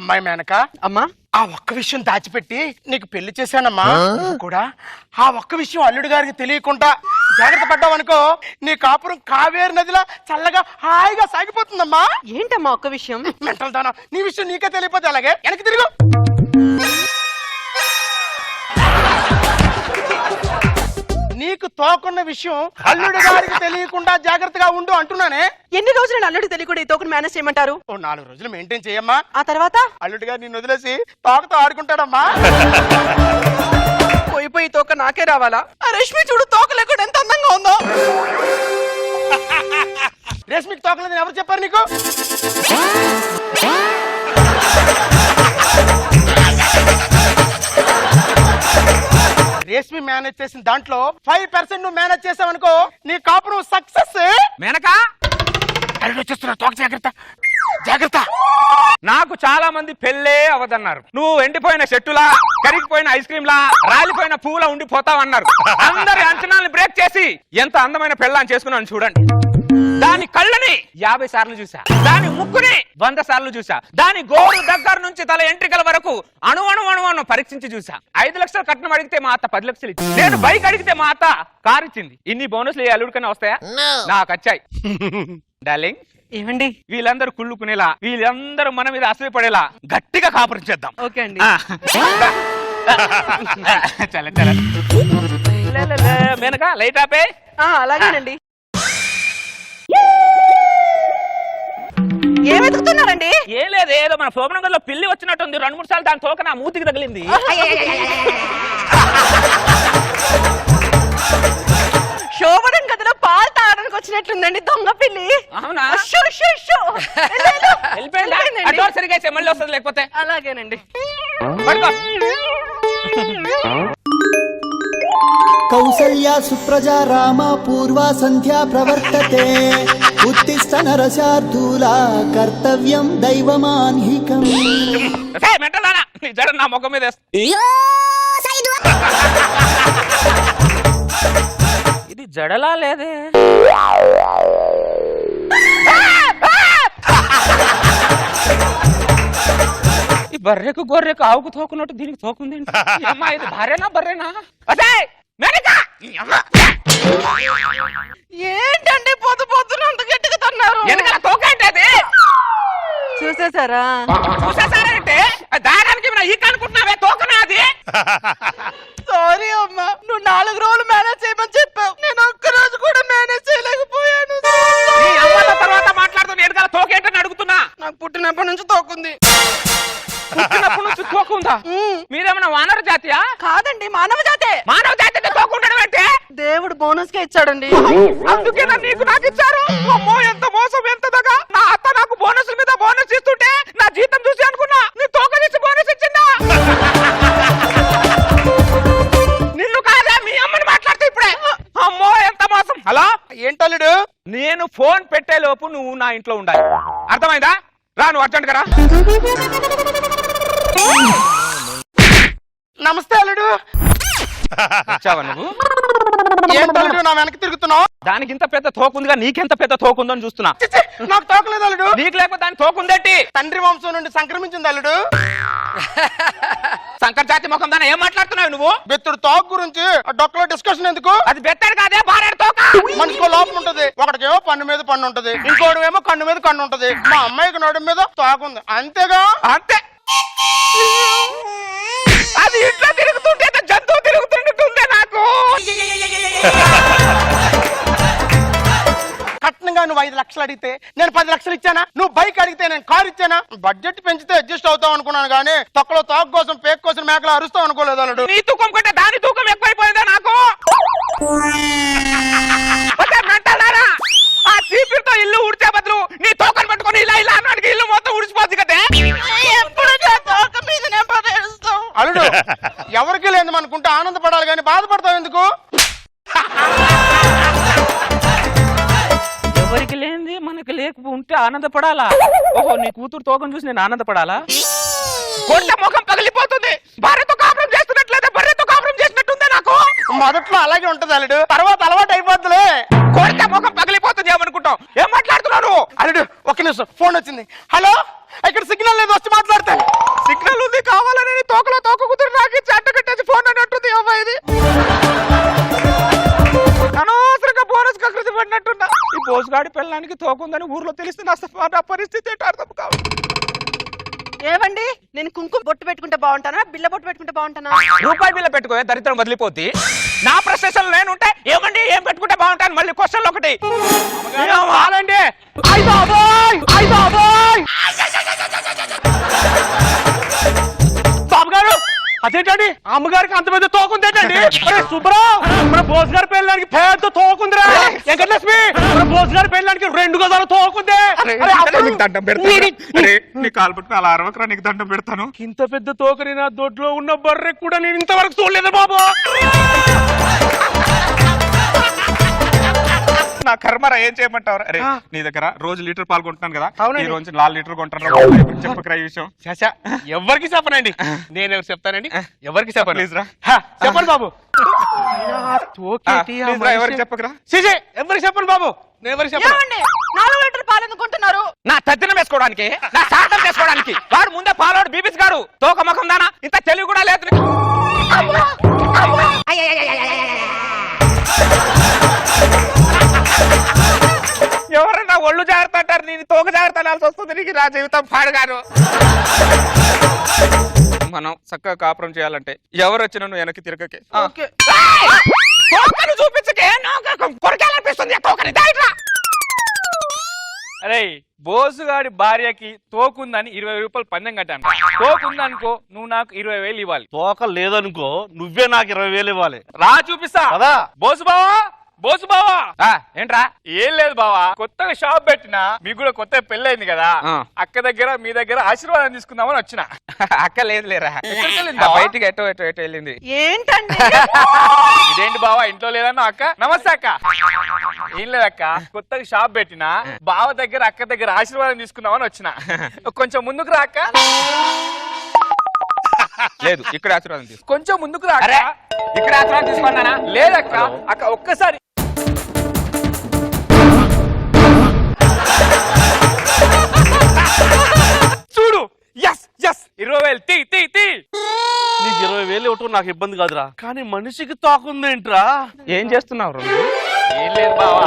అమ్మాయి మేనక, అమ్మా ఆ ఒక్క విషయం దాచిపెట్టి నీకు పెళ్లి చేశానమ్మా. కూడా ఆ ఒక్క విషయం అల్లుడి గారికి తెలియకుండా జాగ్రత్త పడ్డావనుకో, నీ కాపురం కావేరి నదిలా చల్లగా హాయిగా సాగిపోతుందమ్మా. ఏంటమ్మా ఒక్క విషయం? మెంటల్ దానా, నీ విషయం నీకే తెలియపోతే అలాగే వెనక్కి తిరుగు. నీకు తోకున్న విషయం అల్లుడి గారికి తెలియకుండా జాగ్రత్తగా ఉండు అంటున్నానే. ఎన్ని రోజులు అల్లుడికి తెలియకుండా ఈ తోకను మేనేజ్ చేయమంటారు? ఓ 4 రోజులు మెయింటైన్ చేయమ్మా. ఆ తర్వాత అల్లుడి గారు నిన్ను వదిలేసి తోకతో ఆడుకుంటాడమ్మా. పోయి తోక నాకే రావాలా? ఆ రష్మి చూడు, తోక లేకుండా ఎంత అందంగా ఉందో. రేష్మికి తోకలేదని ఎవరు చెప్పారు నీకు? రేష్మి మేనేజ్ చేసిన దాంట్లో 5% నువ్వు మేనేజ్ చేసావనుకో, నీ కాపురం సక్సెస్. మేనకా అల్లుడు వచ్చేస్తున్నా, తోక జాగ్రత్త జాగ్రత్త. నాకు చాలా మంది పెళ్ళే అవదన్నారు. నువ్వు ఎండిపోయిన చెట్టులా, కరిగిపోయిన ఐస్ క్రీమ్ లా, రాలిపోయిన పువ్వులా ఉండిపోతావన్నారు. అందరి అంచనాలను బ్రేక్ చేసి ఎంత అందమైన పెళ్ళాన్ని చేసుకున్నాను చూడండి. దాని కళ్ళని 50 సార్లు చూసా, దాని ముక్కుని 100 సార్లు చూసా, దాని గోరు దగ్గర నుంచి తల ఎంట్రికల వరకు అణు పరీక్షించి చూసా. 5 లక్షలు కట్నం అడిగితే మా అత్త 10 లక్షలు ఇచ్చింది. నేను బైక్ అడిగితే మా అత్త కార్ ఇచ్చింది. ఇన్ని బోనస్లు ఏ అల్లుడికన్నా వస్తాయా? నాకు వచ్చాయి. డార్లింగ్, ఏమండి వీళ్ళందరూ కుళ్ళుకునేలా, వీళ్ళందరూ మన మీద అసూయపడేలా గట్టిగా కాపురం చేద్దాం. ఓకే అండి. చల చల మేనక లైట్ ఆపే. అలాగేనండి. ఏం వెతుకుతున్నారండి? ఏం లేదు, ఏదో మన ప్రోగ్రామ్ లో పిల్లి వచ్చినట్టుంది. 2-3 సార్లు దాని తోక నా మూతికి తగిలింది. శోభనం గదిలో పాలు తాగడానికి వచ్చినట్లుందండి దొంగ పిల్లి. అవునా? సరిగా మళ్ళీ వస్తుంది లేకపోతే. అలాగేనండి. కౌసల్యా సుప్రజా రామ పూర్వా సంధ్యా ప్రవర్తతే ఉత్తిష్ట నరశార్దూలా కర్తవ్యం దైవమాన్హికం. జడ నా ముఖం మీద ఇది జడలా లేదే. ఈ బర్రెకు గొర్రెకు ఆవుకు తోకున్నట్టు దీనికి తోకుంది. అమ్మా ఇది భార్యనా బర్రెనా? అదే ఏంటండి పొద్దున అంత గట్టిగా తన్నారు? తోకంటే చూసేసారా? చూసేసారంటే దారానికి ఈ కనుకుంటున్నావే తోకనా అది? సారీ అమ్మా, నువ్వు 4 రోజులు మేనేజ్ చేయమని చెప్పావు. నేను ఒక్క రోజు కూడా మేనేజ్ చేయలేకపోయాను. తర్వాత మాట్లాడుతున్నా. ఎడగల తోకేంటని అడుగుతున్నా. నాకు పుట్టినప్పటి నుంచి తోకుంది. పుట్టినప్పటి నుంచి తోకుందా? మీరేమన్నా వానర జాతియా? కాదండి, మానవ జాతే. మానవ జాతి తోకుండడం అంటే దేవుడు బోనస్ గా ఇచ్చాడండి. అందుకేనా నీకు నాకు ఇచ్చారు? అమ్మో ఎంత మోసం, ఎంత దగా. నా అత్త నాకు బోనస్ మీద బోనస్ ఇస్తుంటే నా జీతం చూసి అనుకున్నా నీ తోక తీసి బోనస్ ఇచ్చిందా? నిన్ను కాదా మీ అమ్మని మాట్లాడుతూ ఇప్పుడే. అమ్మో ఎంత మోసం. హలో ఏంటల్లుడు? నేను ఫోన్ పెట్టే లోపు నువ్వు నా ఇంట్లో ఉండాలి, అర్థమైందా? రా నువ్వు అర్జెంట్ గా రా. నమస్తే అల్లుడు. వచ్చావా నువ్వు? ఏంటల్లుడు నా వెనక్కి తిరుగుతున్నావు? దానికి ఇంత పెద్ద తోకుందిగా, నీకెంత పెద్ద తోకుందని చూస్తున్నా. నాకు తోకలేదు అల్లుడు. నీకు లేకపోతే దాని తోకుందేంటి? తండ్రి వంశం నుండి సంక్రమించింది అల్లుడు. సంకర్ జాతి ముఖం దాన్ని ఏం మాట్లాడుతున్నావు నువ్వు? బెత్తుడు తోక గురించి డొక్కలో డిస్కషన్ ఎందుకు? అది బెత్తాడు కాదే, భార్య తోక. మనిషికో లోపం ఉంటది. ఒకటికేమో పన్ను మీద పన్ను ఉంటది, ఇంకోటికేమో కన్ను మీద కన్ను ఉంటది. మా అమ్మాయికి నడు మీద తోక ఉంది, అంతేగా? అంతే. అది ఇంట్లో తిరుగుతుంటే జంతువు తిరుగుతుంటుందే నాకు. కట్నంగా నువ్వు 5 లక్షలు అడిగితే నేను 10 లక్షలు ఇచ్చానా? నువ్వు బైక్ అడిగితే నేను కార్ ఇచ్చానా? బడ్జెట్ పెంచితే అడ్జస్ట్ అవుతావు అనుకున్నాను కానీ తొక్కలో తోక కోసం పేక్ కోసం మేకలు అరుస్తావు అనుకోలేదు అల్లుడు. నీ తూకం కంటే దాని తూకం ఎక్కువైపోయిందా నాకు? ఆ చీపిరితో ఇల్లు ఉడిచే బదులు నీ తోకను పట్టుకొని ఇలా ఇలా అన్నాడికి ఇల్లు మొత్తం ఉడిచిపోద్ది కదే. అల్లుడు ఎవరికి లేదు అనుకుంటే ఆనందపడాలి కానీ బాధపడతావు ఎందుకు? ఎవరికి లేనిది మనకి లేకపోతే ఆనందపడాలా? ఓహో, నీ కూతురు తోకం చూసి నేను ఆనందపడాలా? కొండ ముఖం పగిలిపోతుంది. భార్యతో కాపురం చేస్తున్నట్లయితే బర్రెతో కాపురం చేసినట్టుందే నాకు. మొదట్లో అలాగే ఉంటది అల్లుడు, తర్వాత అలవాటు అయిపోద్దులే. కొండ ముఖం పగిలిపోతుంది ఏమనుకుంటావు? ఏం మాట్లాడుతున్నాను? అల్లుడు ఒక్క నిమిషం, ఫోన్ వచ్చింది. హలో, ఇక్కడ సిగ్నల్ లేదు, వచ్చి మాట్లాడతాను. కూతురికి తోకుందని ఊర్లో తెలిస్తే నా పరిస్థితి ఏంటో అర్థం కావాలి. ఏమండి నేను కుంకుమ బొట్టు పెట్టుకుంటే బాగుంటానా బిల్ల బొట్టు పెట్టుకుంటే బాగుంటానా? రూపాయి బిల్ల పెట్టుకో, దరిద్రం వదిలిపోద్ది. నా ప్రశ్నలు నేనుంటే ఏమండి ఏం పెట్టుకుంటే బాగుంటాను? మళ్ళీ క్వశ్చన్లు ఒకటి చాలండి. అయ్ బాబోయ్, అయ్ బాబోయ్. బాబు గారు అదేంటండి అమ్మగారికి అంత పెద్ద తోకుందేటండి? సుబ్రావ్ మన బోస్ గారి పెళ్ళడానికి పెద్ద తోకుందిరా. వెంకటలక్ష్మి మన బోస్ గారి పెళ్ళడానికి 2 గదాలు తోకుందే. దండం పెడతాను, నీ కాలు పట్టుకుని అలా అరవకరా, నీకు దండం పెడతాను. ఇంత పెద్ద తోకని నా దొడ్లో ఉన్న బర్రె కూడా నేను ఇంతవరకు చూడలేదు బాబు. నా కర్మరా, ఏం చేయమంటావు? అరే నీ దగ్గర రోజు లీటర్ పాలు కొంటున్నాను కదా, ఈ రోజు 4 లీటర్ కొంటాను. చెప్పకరా ఈ విషయం. ఎవరికి చెప్పనండి, నేను ఎవరు చెప్తానండి? ఎవరికి చెప్పను. ప్లీజ్ రా, చెప్పండి బాబు. ఎవరికి చెప్పకరా. ఎవరికి చెప్పను బాబు, నేను ఎవరికి చెప్పను. ఏమండి 4 లీటర్ పాలు ఎందుకు కొంటున్నారు? నా తద్దినం వేసుకోవడానికి, నా శాతం చేసుకోవడానికి. వాడు ముందే పాలోడు బీబీస్ గారు తోక ముఖం దానా, ఇంత తెలివి కూడా లేదు. ఎవరన్నా ఒళ్ళు జాగ్రత్త అంటారు, నేను తోక జాగ్రత్త అనాల్సి వస్తుంది. నీకు నా జీవితం పాడుగాను. మనం చక్కగా కాపురం చేయాలంటే ఎవరు వచ్చినా నువ్వు వెనక్కి తిరగకే. తోకని చూపించకే, కొరకాలనిపిస్తుంది తోకని. అరే బోసుగాడి భార్యకి తోకుందని 20 రూపాయలు పందెం కట్టాను. తోకుందనుకో నువ్వు నాకు 20,000 ఇవ్వాలి. తోక లేదనుకో నువ్వే నాకు 20,000 ఇవ్వాలి. రా చూపిస్తా కదా. బోసు బావా, బోసు బావా. ఏంట్రా? ఏం లేదు బావా, కొత్తగా షాప్ పెట్టినా, మీకు కూడా కొత్తగా పెళ్ళైంది కదా, అక్క దగ్గర మీ దగ్గర ఆశీర్వాదం తీసుకుందామని వచ్చిన. అక్క లేదు లేరా, బయటికి ఎటో వెళ్ళింది. ఏంటండి ఇదేంటి బావా ఇంట్లో లేదన్నా? అక్క నమస్తే అక్క. ఏం లేదక్క, కొత్తగా షాప్ పెట్టినా, బావ దగ్గర అక్క దగ్గర ఆశీర్వాదం తీసుకుందామని వచ్చిన. కొంచెం ముందుకు రా అక్క. లేదు, ఇక్కడ ఆశీర్వాదం తీసుకో. కొంచెం ముందుకు రా. ఇక్కడ ఆశీర్వాదం తీసుకున్నానా? లేదక్క. అక్క ఒక్కసారి చూడు. ఎస్ ఎస్ 20,000 తీ తీ తీ. నీకు 20,000 ఇవ్వటం నాకు ఇబ్బంది కాదురా, కానీ మనిషికి తోకుందేంట్రా? ఏం చేస్తున్నావు? ఏం లేదు బావా,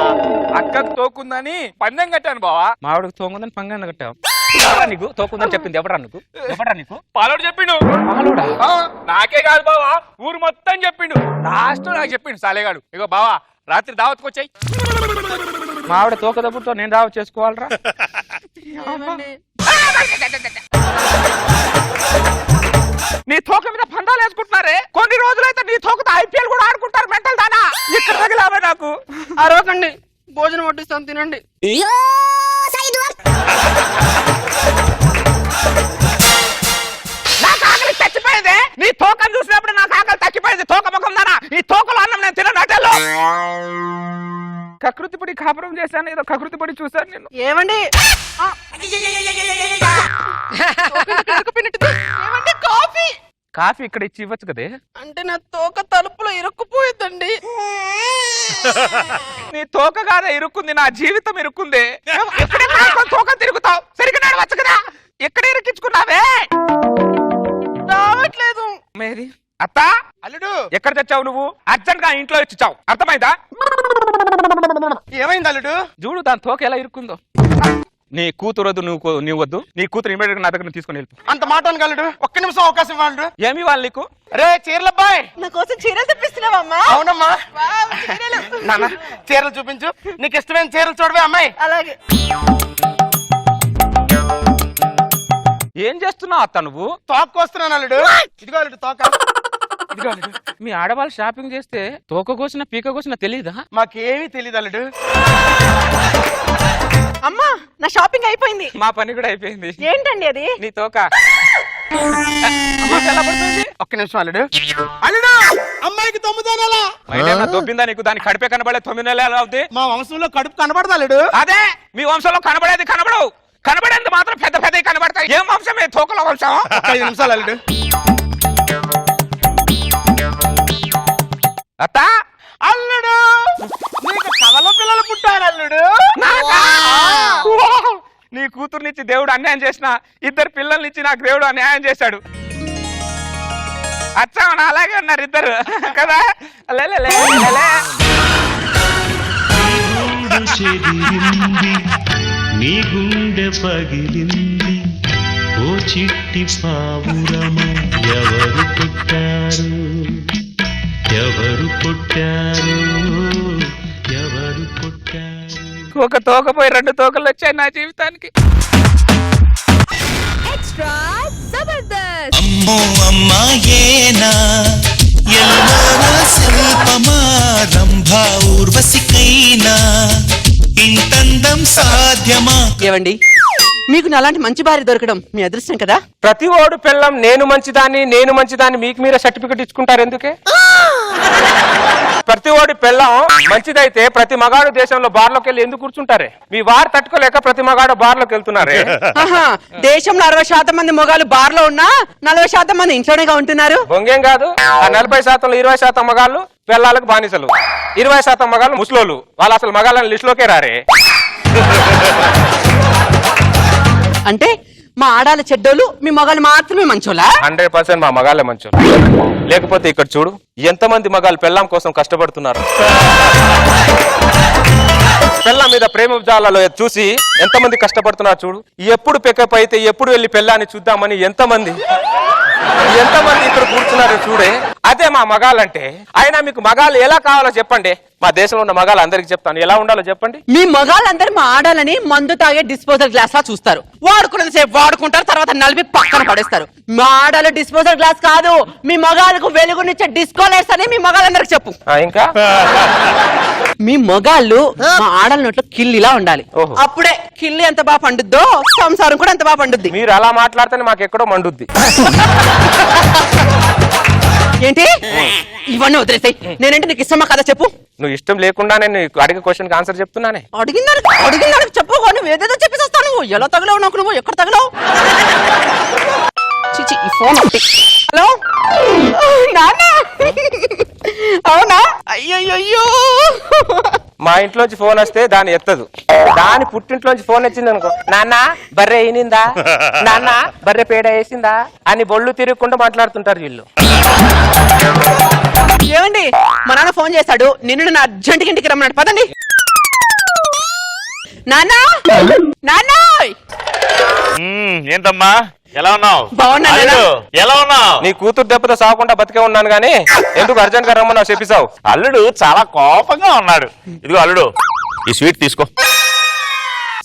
అక్కకు తోకుందని పందెం కట్టాను బావా. మావిడికి తోకుందని పంగ కట్టావు. ఎవరా నీకు తోకుందని చెప్పింది? ఎవరా నీకు? పాలోడు చెప్పిండు. నాకే కాదు బావా, ఊరు మొత్తం చెప్పిండు. లాస్ట్ నాకు చెప్పిండు సాలేగాడు. ఇగో బావా రాత్రి దావత్కి వచ్చాయి. మావిడ తోక దప్పుతో నేను రావ చేసుకోవాలరా? నీ తోక మీద పందాలు వేసుకుంటున్నారే. కొన్ని రోజులైతే నీ తోకతో IPL కూడా ఆడుకుంటారు. మెంటల్ దానా ఇక్కడ తగిలావే నాకు. అరవకండి, భోజనం వడ్డిస్తాను తినండి. నాకు ఆకలి చచ్చిపోయింది. నీ తోకను చూసినప్పుడు నాకు ఆకలి తగ్గిపోయింది. తోక ముఖం దానా, ఈ తోకలో అన్నం నేను తినను. అటెల్లో కకృతి పడి కాపురం చేశాను, ఏదో కకృతి పడి చూశాను నేను. ఏమండి కాఫీ కాఫీ ఇక్కడ ఇచ్చి ఇవ్వచ్చు కదే. అంటే నా తోక తలుపులో ఇరుక్కుపోయిందండి. నీ తోక కాదా ఇరుక్కుంది, నా జీవితం ఇరుక్కుంది. తోక తిరుగుతావు, సరిగ్గా నడవచ్చు కదా. ఎక్కడ ఇరుక్కించుకున్నావే? రావట్లేదు. మేరీ అత్త, అల్లుడు ఎక్కడ తెచ్చావు నువ్వు? అర్జెంట్ గా ఇంట్లో ఇచ్చావు, అర్థమైందా? ఏమైంది అల్లుడు? చూడు దాని తోక ఎలా ఇరుక్కుందో. నీ కూతురు వద్దు, నువ్వు వద్దు. నీ కూతురు ఇమీడియట్ నా దగ్గర తీసుకుని వెళ్ళిపో. అంత మాట అనగలడు. ఒక్క నిమిషం అవకాశం ఇవ్వాలి. ఏమి వాళ్ళు నీకు? రే చీరలబ్బాయ్, నా కోసం చీరలు తెప్పిస్తున్నావమ్మా? అవునమ్మా. నాన్న చీరలు చూపించు, నీకు ఇష్టమైన చీరలు చూడవే అమ్మాయి. అలాగే. ఏం చేస్తున్నావు అత్త నువ్వు? తోక వస్తున్నాను అల్లుడు. ఇదిగో అల్లుడు తోక. ఇదిగో అల్లుడు. మీ ఆడవాళ్ళు షాపింగ్ చేస్తే తోక కోసిన పీక కోసిన తెలీదా? మాకేమీ తెలియదు అల్లుడు. అమ్మా నా షాపింగ్ అయిపోయింది. మా పని కూడా అయిపోయింది. ఏంటండి అది? నీ తోక ఎలా పడుతుంది? ఒక్క నిమిషం అల్లుడు. అల్లుడు అమ్మాయికి 9 నెలలా? దొబ్బిందా నీకు? దాని కడిపే కనబడే 9 నెలలు ఎలా అవుతుంది? మా వంశంలో కడుపు కనబడదు అల్లుడు. అదే మీ వంశంలో కనబడేది కనబడవు, కనబడేది మాత్రం పెద్ద పెద్దవి కనబడతాయి. ఏం వంశం? తోకల వంశం. 5 నిమిషాలు అల్లుడు. అత్త, అల్లుడు నీకు కవల పిల్లలు పుట్టారు అల్లుడు. నీ కూతుర్నిచ్చి దేవుడు అన్యాయం చేసిన, 2 పిల్లల్నిచ్చి నాకు దేవుడు అన్యాయం చేశాడు. అచ్చా అలాగే ఉన్నారు ఇద్దరు కదా. చెదిరింది నీ గుండె పగిలింది ఓ చిట్టి పావురమ ఎవరు పుట్టారు ఎవరు పుట్టారు ఎవరు పుట్టారు ఒక తోకపోయి 2 తోకలు వచ్చాయి నా జీవితానికి. Extra Zabardast! అమ్మో అమ్మాయేనా ఎల్లోన శిల్పమా రంభా ఊర్వశికైనా ఇంతందం సాధ్యమా? ఏవండి, మీకు నాలాంటి మంచి భార్య దొరకడం మీ అదృష్టం కదా. ప్రతి ఓడు పిల్లం నేను మంచిదాన్ని మీకు మీరే సర్టిఫికెట్ ఇచ్చుకుంటారు ఎందుకే? ప్రతి ఓడి పిల్లం మంచిదైతే ప్రతి మగాడు దేశంలో బార్లోకి వెళ్ళి ఎందుకు కూర్చుంటారే? మీ వారు తట్టుకోలేక ప్రతి మగాడు బార్లోకి వెళ్తున్నారే. ఆహా, దేశంలో 60% మంది మొగాలు బార్లో ఉన్నా 40% మంది ఇంట్లోనేగా ఉంటున్నారు. బొంగేం కాదు, ఆ 40%లో 20% మగాళ్ళు పిల్లలకు బానిసలు, 20% మగాళ్ళు ముసలోళ్ళు. వాళ్ళు అసలు మగాళ్ళని లిస్టులోకే రారే. అంటే మా ఆడాల చెడ్డోళ్ళు, మీ మొగాలు మాత్రమే మంచోళ్ళా? 100% మా మగాళ్ళే మంచోళ్ళు. లేకపోతే ఇక్కడ చూడు ఎంతమంది మగాళ్ళు పెళ్ళాం కోసం కష్టపడుతున్నారు. పెళ్ళాం మీద ప్రేమ జాలలో చూసి ఎంతమంది కష్టపడుతున్నారు చూడు. ఎప్పుడు పికప్ అయితే ఎప్పుడు వెళ్ళి పెళ్ళాన్ని చూద్దామని ఎంతమంది ఇక్కడ కూర్చున్నారు చూడే. అదే మా మగాళ్ళంటే. అయినా మీకు మగాళ్ళు ఎలా కావాలో చెప్పండి. మా దేశంలో ఉన్న మగాళ్ళు అందరికి చెప్తాను ఎలా ఉండాలో చెప్పండి. మీ మగాళ్ళందరూ మా ఆడాలని మందు తాగే డిస్పోజల్ గ్లాస్ లా చూస్తారు. వాడుకున్నది సేపు వాడుకుంటారు, తర్వాత నలిపి పక్కన పడేస్తారు. మా ఆడాలు డిస్పోజల్ గ్లాస్ కాదు, మీ మగాళ్ళకు వెలుగునిచ్చే డిస్కో లైట్స్ అని మీ మగాళ్ళందరికి చెప్పు. ఇంకా మీ మగాళ్ళు మా ఆడల నోట్లో కిల్లిలా ఉండాలి. ఓహో. అప్పుడే కిల్లి ఎంత బాగా పండుద్దో సంసారం కూడా ఎంత బాగా పండుద్ది. మీరు అలా మాట్లాడితేనే మాకు ఎక్కడో మండుద్ది. ఏంటి ఇవన్నీ వదిలేసాయి. నేనంటే నీకు ఇష్టమా కదా చెప్పు. నువ్వు ఇష్టం లేకుండా నేను అడిగే క్వశ్చన్ ఆన్సర్ చెప్తున్నానే. అడిగిందానికి చెప్పు. నువ్వు ఏదేదో చెప్పేసి నువ్వు ఎలా తగలవు నాకు, నువ్వు ఎక్కడ తగలవు? చిచి ఈ ఫోన్ ఒకటి. హలో నాన్న, అవునా? అయ్యో మా ఇంట్లోంచి ఫోన్ వస్తే దాన్ని ఎత్తదు. దాని పుట్టింట్లోంచి ఫోన్ వచ్చింది అనుకో, నాన్న బర్రె అయినిందా, నాన్న బర్రె పేడ వేసిందా అని బొళ్ళు తిరగకుండా మాట్లాడుతుంటారు వీళ్ళు. ఏమండి, మా నాన్న ఫోన్ చేశాడు. నిన్ను నా అర్జెంట్ ఇంటికి రమ్మన్నాడు, పదండి. నాన్న నాన్న ఏంటమ్మా ఎలా ఉన్నావు? బాగున్నా నాన్న. ఎలా ఉన్నావు? నీ కూతురు దెబ్బతో సాగకుండా బతికే ఉన్నాను గానీ ఎందుకు అర్జెంట్ గా రమ్మన్నావు చెప్పిసావు. అల్లుడు చాలా కోపంగా ఉన్నాడు. ఇదిగో అల్లుడు ఈ స్వీట్ తీసుకో.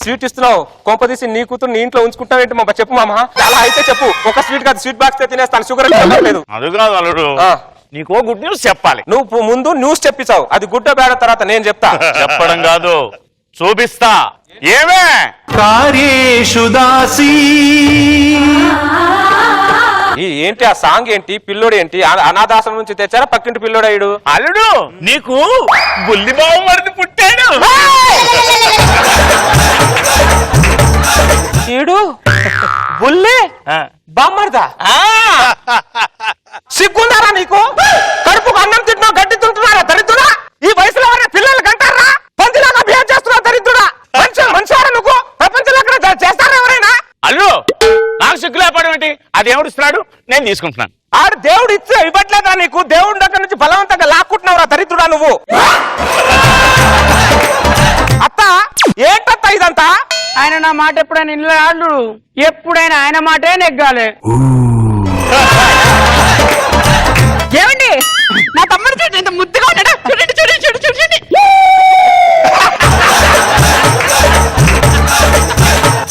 స్వీట్ ఇస్తున్నావు, కొంపదీసి నీ కూతురు నీ ఇంట్లో ఉంచుకుంటావేంటి మా చెప్పు మామ. చాలా అయితే చెప్పు. ఒక స్వీట్ కాదు, స్వీట్ బాక్స్ తినేస్తాను. షుగర్ లేదు. అది కాదు అల్లుడు, నీకో గుడ్ న్యూస్ చెప్పాలి. నువ్వు ముందు న్యూస్ చెప్పిసావు, అది గుడ్డ బేడ తర్వాత నేను చెప్తా. చెప్పడం కాదు, చూపిస్తా. ఏమే కార్యేషు దాసీ ఏంటి ఆ సాంగ్ ఏంటి? పిల్లోడు ఏంటి? అనాథాశ్రమం నుంచి తెచ్చారా పక్కింటి పిల్లోడాయుడు? అల్లుడు నీకు బుల్లి బావ మరిది పుట్టాడు. ఈడు బుల్లి బామ్మర్దా? సిగ్గుందారా నీకు? కడుపుకు అన్నం తింటున్నా గడ్డి తింటున్నారా దరిద్రుడా? ఈ వయసులో పిల్లలు కంటారా? పందిలాగా బిహేవ్ చేస్తున్నావు దరిద్రుడా. మనిషివారా నువ్వు? ప్రపంచంలో ఎక్కడ చేస్తారా ఎవరైనా? అల్లుడు నాకు సిగ్గు లేపడం ఏంటి? అది ఎవడిస్తున్నాడు, నేను తీసుకుంటున్నాను. ఆడు దేవుడు ఇచ్చే ఇవ్వట్లేదా నీకు? దేవుడి దగ్గర నుంచి బలవంతంగా లాక్కుంటున్నావురా దరిద్రుడా నువ్వు. అత్త ఏంటత్త ఇదంతా? ఆయన నా మాట ఎప్పుడైనా ఇంట్లో ఆడు, ఎప్పుడైనా ఆయన మాటే నెగ్గాలి. ఏమండి, నా తమ్ముడు చూడండి ఎంత ముద్దుగా ఉన్నాడా. చూడండి చూడండి చూడండి చూడండి.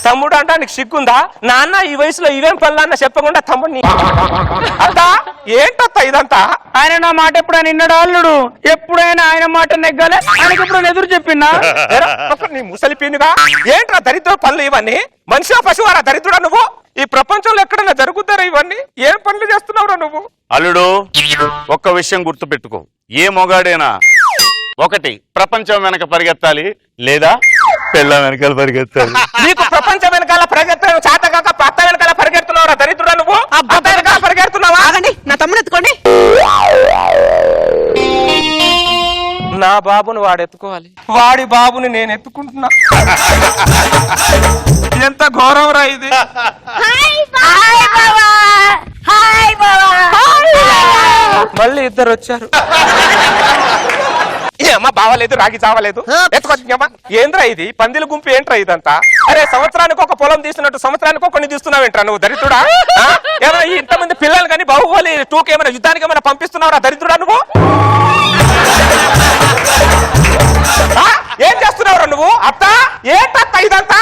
తమ్ముడు అంటే నీకు సిగ్గుందా? నాన్న ఈ వయసులో ఇవేం పనులన్నా చెప్పకుండా తమ్ముడిని అత్త ఏంటత్త ఇదంతా? ఆయన నా మాట ఎప్పుడైనా నిన్నడు అల్లుడు, ఎప్పుడైనా ఆయన మాట నెగ్గాలి. ఆయనకి ఎప్పుడైనా ఎదురు చెప్పిందా? నీ ముసలి పీనుగా ఏంట్రా దరిద్ర పనులు ఇవన్నీ? మనిషి పశువారా దరిద్రుడా నువ్వు? ఈ ప్రపంచంలో ఎక్కడైనా జరుగుతారా ఇవన్నీ? ఏం పనులు చేస్తున్నావురా నువ్వు? అల్లుడు ఒక్క విషయం గుర్తు పెట్టుకో, ఏ మొగాడైనా ఒకటి ప్రపంచం వెనక పరిగెత్తాలి, లేదా పెళ్ళ వెనకాల పరిగెత్తాలి. నీకు ప్రపంచం వెనకాల పరిగెత్తడం చేతగాక పత్త వెనకాల పరిగెడుతున్నావురా దరిద్రుడా నువ్వు? అత్త వెనకాల పరిగెడుతున్నావా? ఆగండి, నా తమ్ముడు ఎత్తుకోండి. నా బాబుని వాడు ఎత్తుకోవాలి, వాడి బాబుని నేను ఎత్తుకుంటున్నా. ఎంత ఘోరం రా ఇది. మళ్ళీ ఇద్దరు వచ్చారు. అమ్మ బావలేదు రాగి చావలేదు ఎత్తుకొచ్చి ఏంద్రా ఇది పందిల గుంపు ఏంట్రా ఇదంతా అరే సంవత్సరానికి ఒక పొలం తీస్తున్నట్టు సంవత్సరానికి కొన్ని తీస్తున్నావేంట్రా నువ్వు దరిద్రుడా ఏమైనా ఇంతమంది పిల్లలు కానీ బాహుబలి 2 ఏమైనా యుద్ధానికి ఏమైనా పంపిస్తున్నావురా దరిద్రుడా నువ్వు ఏం చేస్తున్నావురా నువ్వు అత్త ఏంటత్త ఇదంతా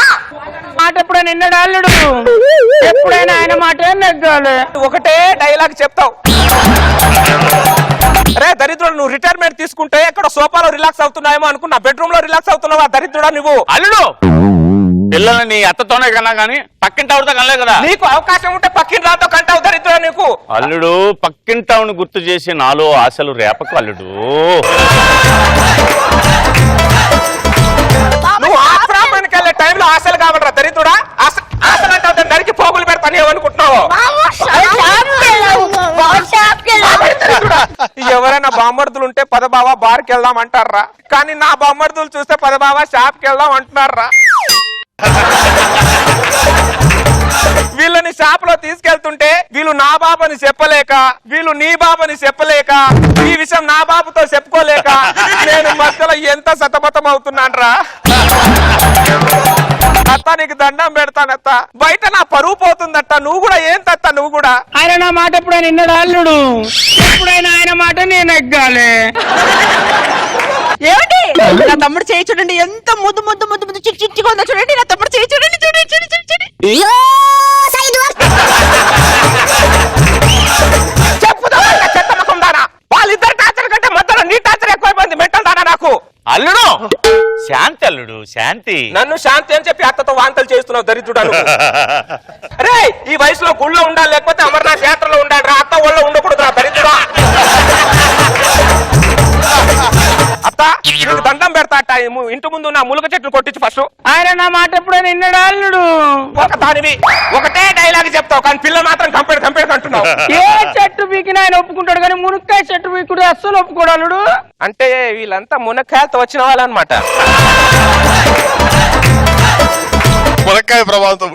మాట ఎప్పుడైనా నిన్నడు అల్లుడు ఎప్పుడైనా ఆయన మాట నెగ్గాలి. ఒకటే డైలాగ్ చెప్తావు అరే దరిద్రుడు నువ్వు రిటైర్మెంట్ తీసుకుంటే ఎక్కడ సోఫాలో రిలాక్స్ అవుతున్నాయేమో అనుకున్నా బెడ్రూమ్ లో రిలాక్స్ అవుతున్నావా దరిద్రుడా నువ్వు అల్లుడు పిల్లల్ని అత్తతోనే కన్నా గానీ పక్కింటి ఆవిడతో కనలే కదా. నీకు అవకాశం ఉంటే పక్కింటి రాతో కంటావు దరిద్రుడా నీకు అల్లుడు పక్కింటావుని గుర్తు చేసి నాలో ఆశలు రేపకు అల్లుడు. నువ్వు ఆశ్రమానికి వెళ్ళే టైంలో ఆశలు కావాలరా దరిద్రుడా ఆశలు అంటే దానికి పోగులు పెడతాను ఏమనుకుంటున్నావు ఎవరైనా బామ్మర్దులు ఉంటే పదబావా బార్కి వెళ్దాం అంటారా కానీ నా బామ్మర్దులు చూస్తే పదబావా షాప్కి వెళ్దాం అంటున్నారా వీళ్ళని షాప్ లో తీసుకెళ్తుంటే వీళ్ళు నా బాబని చెప్పలేక వీళ్ళు నీ బాబని చెప్పలేక ఈ విషయం నా బాబుతో చెప్పుకోలేక నేను మధ్యలో ఎంత సతమతం అవుతున్నానరా అత్త నీకు దండం పెడతానత్త బయట నా పరువు పోతుందత్త నువ్వు కూడా ఏం తత్త నువ్వు కూడా ఆయన నా మాట ఎప్పుడైనా నిన్నడు అల్లుడు ఎప్పుడైనా ఆయన మాట నేను ఎగ్గాలి. ఏమండి నా తమ్ముడు చేయి చూడండి ఎంత ముద్దు ముద్దు ముద్దు ముద్దు చిట్టి చిట్టిగా ఉందో చూడండి నా తమ్ముడు చేయి చూడండి చూడండి చూడండి చూడండి చెప్పుదా చెత్త ముఖం దానా వాళ్ళిద్దరు టార్చర్ కంటే మధ్యలో నీ టార్చర్ ఎక్కువైపోయింది మెంటల్ దానా నాకు అల్లుడు శాంతి అల్లుడు శాంతి. నన్ను శాంతి అని చెప్పి అత్తతో వాంతలు చేస్తున్నావు దరిద్రుడు అరే ఈ వయసులో గుళ్ళో ఉండాలి లేకపోతే అమర్నాథ్ యాత్రలో ఉండాలి రా అత్త ఒళ్ళో ఉండకూడదు రా దరిద్రుడా అత్త నీకు దండం పెడతా అట్ట ఇంటి ముందు నా ములుగ చెట్లు కొట్టించు ఫస్ట్. ఆయన నా మాట ఎప్పుడైనా నిన్నడు అల్లుడు ఒక దానివి ఒకటే డైలాగ్ చెప్తావు కానీ పిల్ల మాత్రం కంపెనీ అంటున్నావు ఏ చెట్టు పీకిన ఆయన ఒప్పుకుంటాడు కానీ మునక్కాయ చెట్టు పీకుడు అస్సలు ఒప్పుకోడు అల్లుడు. అంటే వీళ్ళంతా మునక్కాయలతో వచ్చిన వాళ్ళు అనమాట మునక్కాయ ప్రభావంతో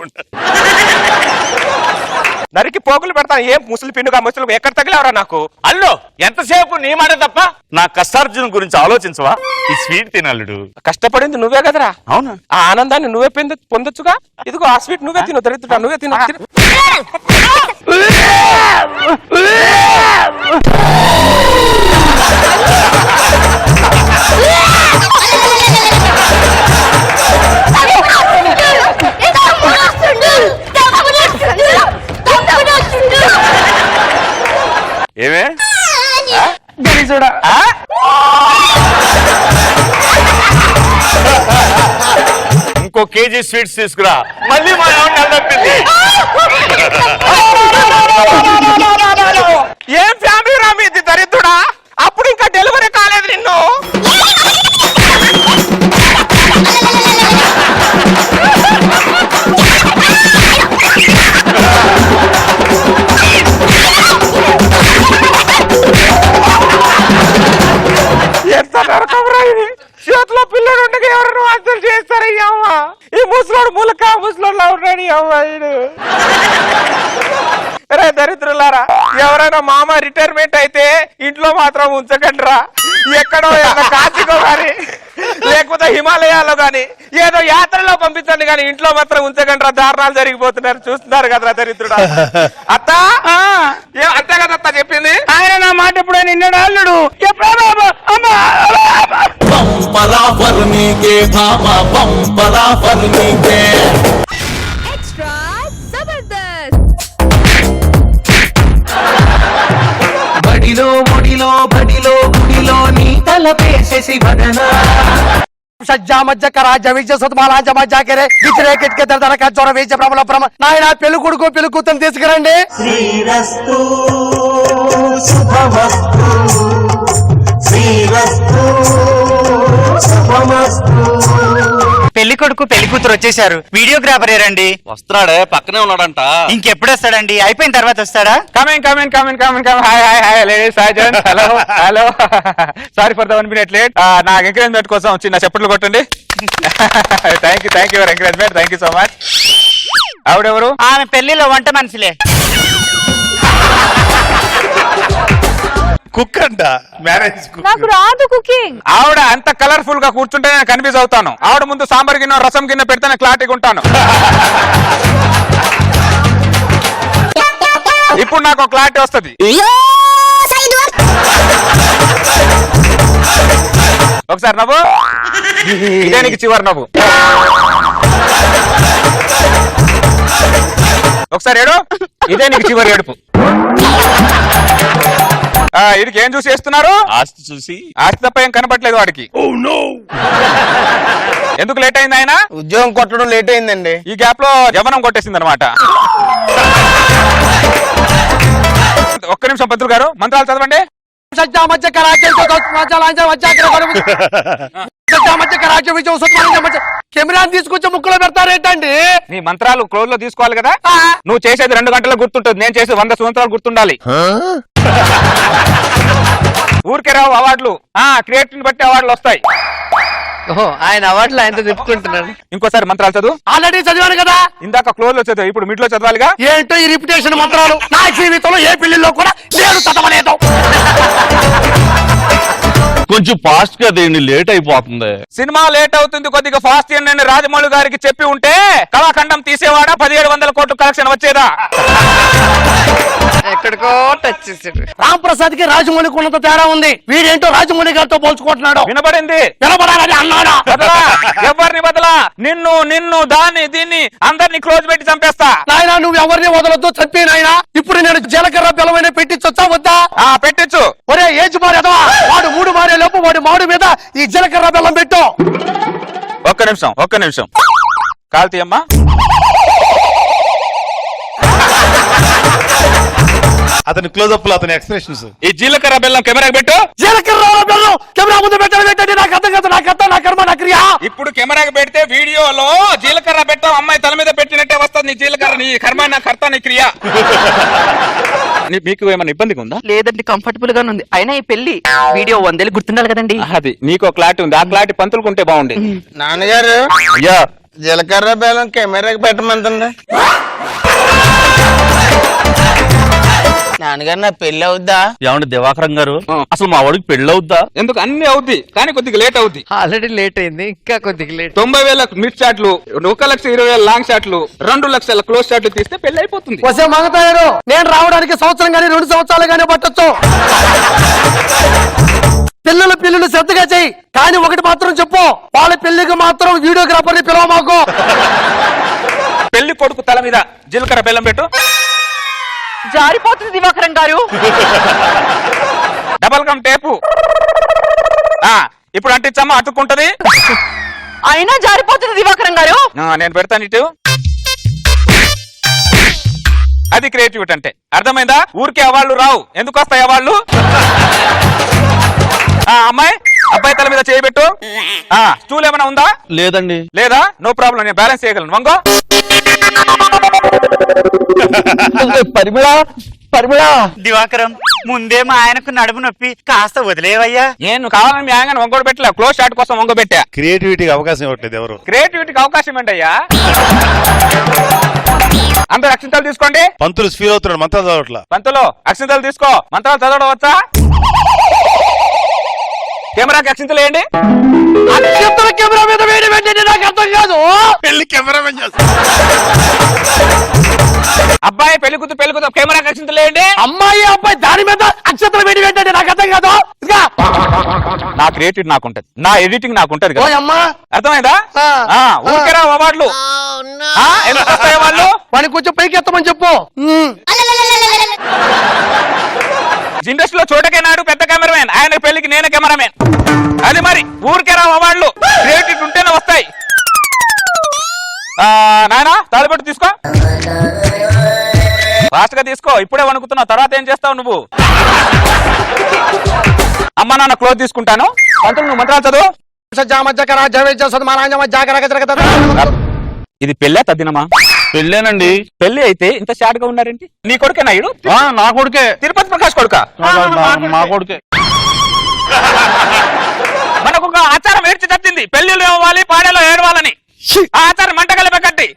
నరికి పోగులు పెడతాను ఏం ముసలి పిన్నుగా ముసలి ఎక్కడ తగిలేవరా నాకు అల్లుడు ఎంతసేపు నీ మాట తప్ప నా కష్టార్జున గురించి ఆలోచించవా ఈ స్వీట్ తినల్లుడు. కష్టపడింది నువ్వే కదరా అవును ఆ ఆనందాన్ని నువ్వే పొందొచ్చుగా ఇదిగో ఆ స్వీట్ నువ్వే తిను దరిద్రుడా నువ్వే తిను ఏమే చూడా ఇంకో కేజీ స్వీట్స్ తీసుకురా మళ్ళీ మా తప్పింది. ఏం ఫ్యామిలీ రా మీది దరిద్రుడా అప్పుడు ఇంకా డెలివరీ కాలేదు నిన్ను ఎంత నరకం ఇది చేతిలో పిల్లడు ఉండగా ఎవరైనా వాంతులు చేస్తారయ్యా ఈ ముసలోడు ములక ముసలోడులా ఉన్నాడు అవ్వాడు రే దరిద్రులారా ఎవరైనా మామ రిటైర్మెంట్ అయితే ఇంట్లో మాత్రం ఉంచకండి రా ఎక్కడో కాశీకో గాని లేకపోతే హిమాలయాల్లో గాని ఏదో యాత్రలో పంపించండి కానీ ఇంట్లో మాత్రం ఉంచకండి రా దారుణాలు జరిగిపోతున్నారు చూస్తున్నారు కదా దరిద్రుడా అత్త అంతే కదా అత్త చెప్పింది ఆయన నా మాట ఎప్పుడైనా నిన్నడు అల్లుడు ఎప్పుడైనా Extra Zabardast. బడిలో ముడిలో బడిలో గుడిలో నీ తలపేసేసి వదనా సజ్జా మజ్జ కరా జవిజ సుతమాలా జమా జాకెరే గిచరే కిట్కే దర్దర కచ్చోర వేచ ప్రబల ప్రమ నాయన పెళ్లి కొడుకు పెళ్లి కూతురు తీసుకురండి. శ్రీరస్తు శుభమస్తు శ్రీరస్తు శుభమస్తు. పెళ్లి కొడుకు పెళ్లి కూతురు వచ్చేసారు. వీడియోగ్రాఫర్ ఏరండి వస్తున్నాడే పక్కనే ఉన్నాడంట. ఇంకెప్పుడు వస్తాడండి? అయిపోయిన తర్వాత వస్తాడా? Coming hi ladies hi gents hello sorry for the 1 minute late నాకు ఎంకరేజ్మెంట్ కోసం చిన్న చప్పట్లు కొట్టండి thank you encouragement thank you so much ఆవిడెవరు ఆమె పెళ్లిలో వంట మనుషులే. కుక్ అంట మ్యారేజ్ కుక్. నాకు రాదు కుకింగ్. ఆవిడ అంత కలర్ఫుల్ గా కూర్చుంటే నేను కన్ఫ్యూజ్ అవుతాను. ఆవిడ ముందు సాంబార్ గిన్నె రసం గిన్నె పెడితే నేను క్లారిటీగా ఉంటాను. ఇప్పుడు నాకు క్లారిటీ వస్తుంది. ఒకసారి నవ్వు, ఇదే నీకు చివరి నవ్వు. ఒకసారి ఏడు, ఇదే నీకు చివరి ఏడుపు. ఇదికి ఏం చూసి వేస్తున్నారు? ఆస్తి చూసి. ఆస్తి తప్ప ఏం కనపట్లేదు వాడికి. ఎందుకు లేట్ అయింది ఆయన? ఉద్యోగం కొట్టడం లేట్ అయిందండి. ఈ గ్యాప్ లో యవ్వనం కొట్టేసింది అనమాట. ఒక్క నిమిషం పంతులు గారు, మంత్రాలు చదవండి. కెమెరా తీసుకొచ్చి ముక్కులో పెడతారేంటండి? నీ మంత్రాలు క్లోజ్ లో తీసుకోవాలి కదా. నువ్వు చేసేది 2 గంటలకు గుర్తుంటుంది, నేను చేసేది 100 సంవత్సరాలు గుర్తుండాలి. ఊరికే రావు అవార్డులు, క్రియేటివ్ బట్టి అవార్డులు వస్తాయి. ఆయన అవార్డులు ఆయనతో చెప్పుకుంటున్నాడు. ఇంకోసారి మంత్రాలు చదువు. ఆల్రెడీ చదివాను కదా. ఇందాక క్లోజ్ లో చదువు, ఇప్పుడు మిడ్ లో చదవాలిగా. ఏంటో ఈ రిపిటేషన్ మంత్రాలు? నా జీవితంలో ఏ పెళ్లిలో కూడా నేను చదవలేదు. కొంచెం ఫాస్ట్ గా దేని లేట్ అయిపోతుంది. సినిమా లేట్ అవుతుంది, కొద్దిగా ఫాస్ట్ అని రాజమౌళి గారికి చెప్పి ఉంటే కళాఖండం తీసేవాడా 1700 కోట్లు కలెక్షన్ వచ్చేదా? ఎక్కడికో టచ్ చేసాడు. రామ్ ప్రసాద్ కి రాజమౌళికి ఉన్నంత తేడా ఉంది. వీడేంటో రాజమౌళి గారితో పోల్చుకుంటున్నాడు. వినబడింది, వినబడాలని అన్నాడా? బదలా ఎవరిని బదలా, నిన్ను దాన్ని దీన్ని అందరినీ క్లోజ్ పెట్టి చంపేస్తా. నాయనా నువ్వు ఎవరిని వదలొద్దు, చంపే నాయనా. ఇప్పుడు నేను జీలకర్ర బెల్లమైన పెట్టించొచ్చా వద్దా? పెట్టించు. ఒరే ఏజ్ మారేదా, వాడు 3 మారే లోపు వాడి మాడు మీద ఈ జీలకర్ర బెల్లం పెట్టు. ఒక్క నిమిషం కాల్తీ అమ్మా. అతని క్లోజ్అప్ లో అతని ఎక్స్ప్రెషన్స్. ఈ జీలకర్ర బెల్లం కెమెరాకి పెట్టు. జీలకర్ర బెల్లం కెమెరా ముందు పెట్టడం ఏంటంటే నాకు అర్థం కాదు. నా కర్మ నా క్రియ. ఇప్పుడు కెమెరాకి పెడితే వీడియోలో జీలకర్ర పెట్టావు, అమ్మాయి తల మీద పెట్టినట్టే వస్తుంది నీ జీలకర్ర. నీ కర్మ, నా కర్త, నీ క్రియ. మీకు ఏమైనా ఇబ్బందిగా ఉందా? లేదండి, కంఫర్టబుల్ గానే ఉంది. అయినా ఈ పెళ్లి వీడియో 100 ఏళ్ళు గుర్తుండాలి కదండి. అది నీకు క్లారిటీ ఉంది, ఆ క్లారిటీ పంతులుకుంటే బాగుంది. నాన్నగారు అయ్యా, జీలకర్ర బెల్లం కెమెరాకి పెట్టమంటుంది. నాన్నగారు నా పెళ్లి అవుద్దా? ఏమంటే దివాకరం గారు, అసలు మా వాడికి పెళ్లి అవుద్దా? ఎందుకు అన్ని అవుద్ది, కానీ కొద్దిగా లేట్ అవుద్ది. ఆల్రెడీ లేట్ అయింది, ఇంకా కొద్దిగా లేట్. 90,000 మిడ్ షాట్లు, 1,20,000 లాంగ్ షాట్లు, 2 లక్షల క్లోజ్ షాట్లు తీస్తే పెళ్లి అయిపోతుంది. వసే మగతాయారు, నేను రావడానికి సంవత్సరం గానీ 2 సంవత్సరాలు గానీ పట్టొచ్చు. పిల్లలు శ్రద్ధగా చెయ్యి, కానీ ఒకటి మాత్రం చెప్పు, వాళ్ళ పెళ్లికి మాత్రం వీడియోగ్రాఫర్ ని పిలవ మాకు. పెళ్లి కొడుకు తల మీద జీలకర్ర బెల్లం పెట్టు. జారిపోతుంది దివాకరం గారు. Double gum tape. ఇప్పుడు అంటించమ్మా, అతుక్కుంటది. అయినా జారిపోతుంది దివాకరం గారు. నేను పెడతాను ఇటు. అది క్రియేటివిటీ అంటే, అర్థమైందా? ఊరికే అవాళ్ళు రావు, ఎందుకు వస్తాయి అవాళ్ళు? అమ్మాయి అబ్బాయి తల మీద చేయబెట్టు. స్టూల్ ఏమైనా ఉందా? లేదండి. లేదా? నో ప్రాబ్లం, నేను బ్యాలెన్స్ చేయగలను. వంగో. పరిమళ దివాకరం, ముందే మా ఆయనకు నడుము నొప్పి, కాస్త వదిలేవయ్యా. నేను కావాలని మీ ఆయన వంగోడు పెట్టలే, క్లోజ్ షాట్ కోసం వంగోబెట్టా. క్రియేటివిటీకి అవకాశం ఇవ్వట్లేదు ఎవరు. క్రియేటివిటీకి అవకాశం ఏంటయ్యా? అందరు అక్షింతలు తీసుకోండి. పంతులు ఫీల్ అవుతున్నాడు, మంత్రాలు చదవట్లా. పంతులు అక్షింతలు తీసుకో. మంత్రాలు చదవడం వచ్చా? కెమెరాకి అక్షింతలు వేయండి. కెమెరా మీద వేడి పెట్టండి, నాకు అర్థం కాదు. పెళ్లి కెమెరా అబ్బాయి పెళ్లి కూతురు కెమెరాకి అక్షింతలు వేయండి. అమ్మాయి అబ్బాయి దాని మీద అక్షతలు వేడి పెట్టండి, నాకు అర్థం కాదు. నా క్రియేటివిటీ నాకుంటది, నా ఎడిటింగ్ నాకుంటది కదా. అమ్మా అర్థమైందా? ఊరికేరా అవార్డులు ఎందుకు వస్తాయి వాళ్ళు? వాడిని కొంచెం పైకి ఎత్తమని చెప్పు. ఇండస్ట్రీలో చోటకే నాడు పెద్ద కెమెరామెన్, ఆయన పెళ్లికి నేనే కెమెరామెన్. అది మరి ఊరికేరా అవార్డులు, క్రియేటివిటీ ఉంటేనే వస్తాయి. నాయనా తాళిబొట్టు తీసుకో, ఫాస్ట్ గా తీసుకో. ఇప్పుడే వణుకుతున్నావు, తర్వాత ఏం చేస్తావు నువ్వు? అమ్మ నాన్న క్లోజ్ తీసుకుంటాను. పంతులు నువ్వు మంత్రాలు చదువు. ఇది పెళ్ళే తద్దినమా? పెళ్ళేనండి. పెళ్లి అయితే ఇంత షార్ట్ గా ఉన్నారేంటి? నీ కొడుకే నాయుడు? నా కొడుకే. తిరుపతి ప్రకాష్ కొడుకా? మా కొడుకే. మనకు ఒక ఆచారం ఏడ్చి తప్పింది, పెళ్లిలో ఇవ్వాలి, పాడేలో ఏడవాలని. ఆ ఆచారం మంట కలిపి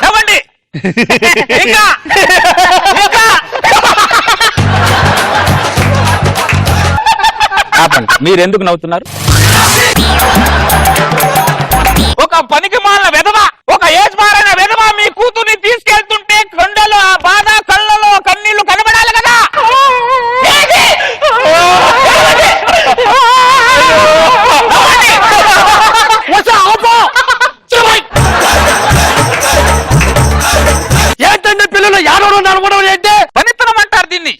నవ్వండి. ఇంకా మీరెందుకు నవ్వుతున్నారు? ఒక పనికి మాలిన వెధవ, ఒక ఏజ్ మారైన వెధవ మీ కూతుర్ని తీసుకెళ్తుంటే కొండలో ఆ బాధ కళ్ళలో కన్నీళ్లు కనబడాలి కదా. ఏది? ఏంటంటే పిల్లలు యాడో నడవడం ఏంటి? పనితనం అంటారు దీన్ని.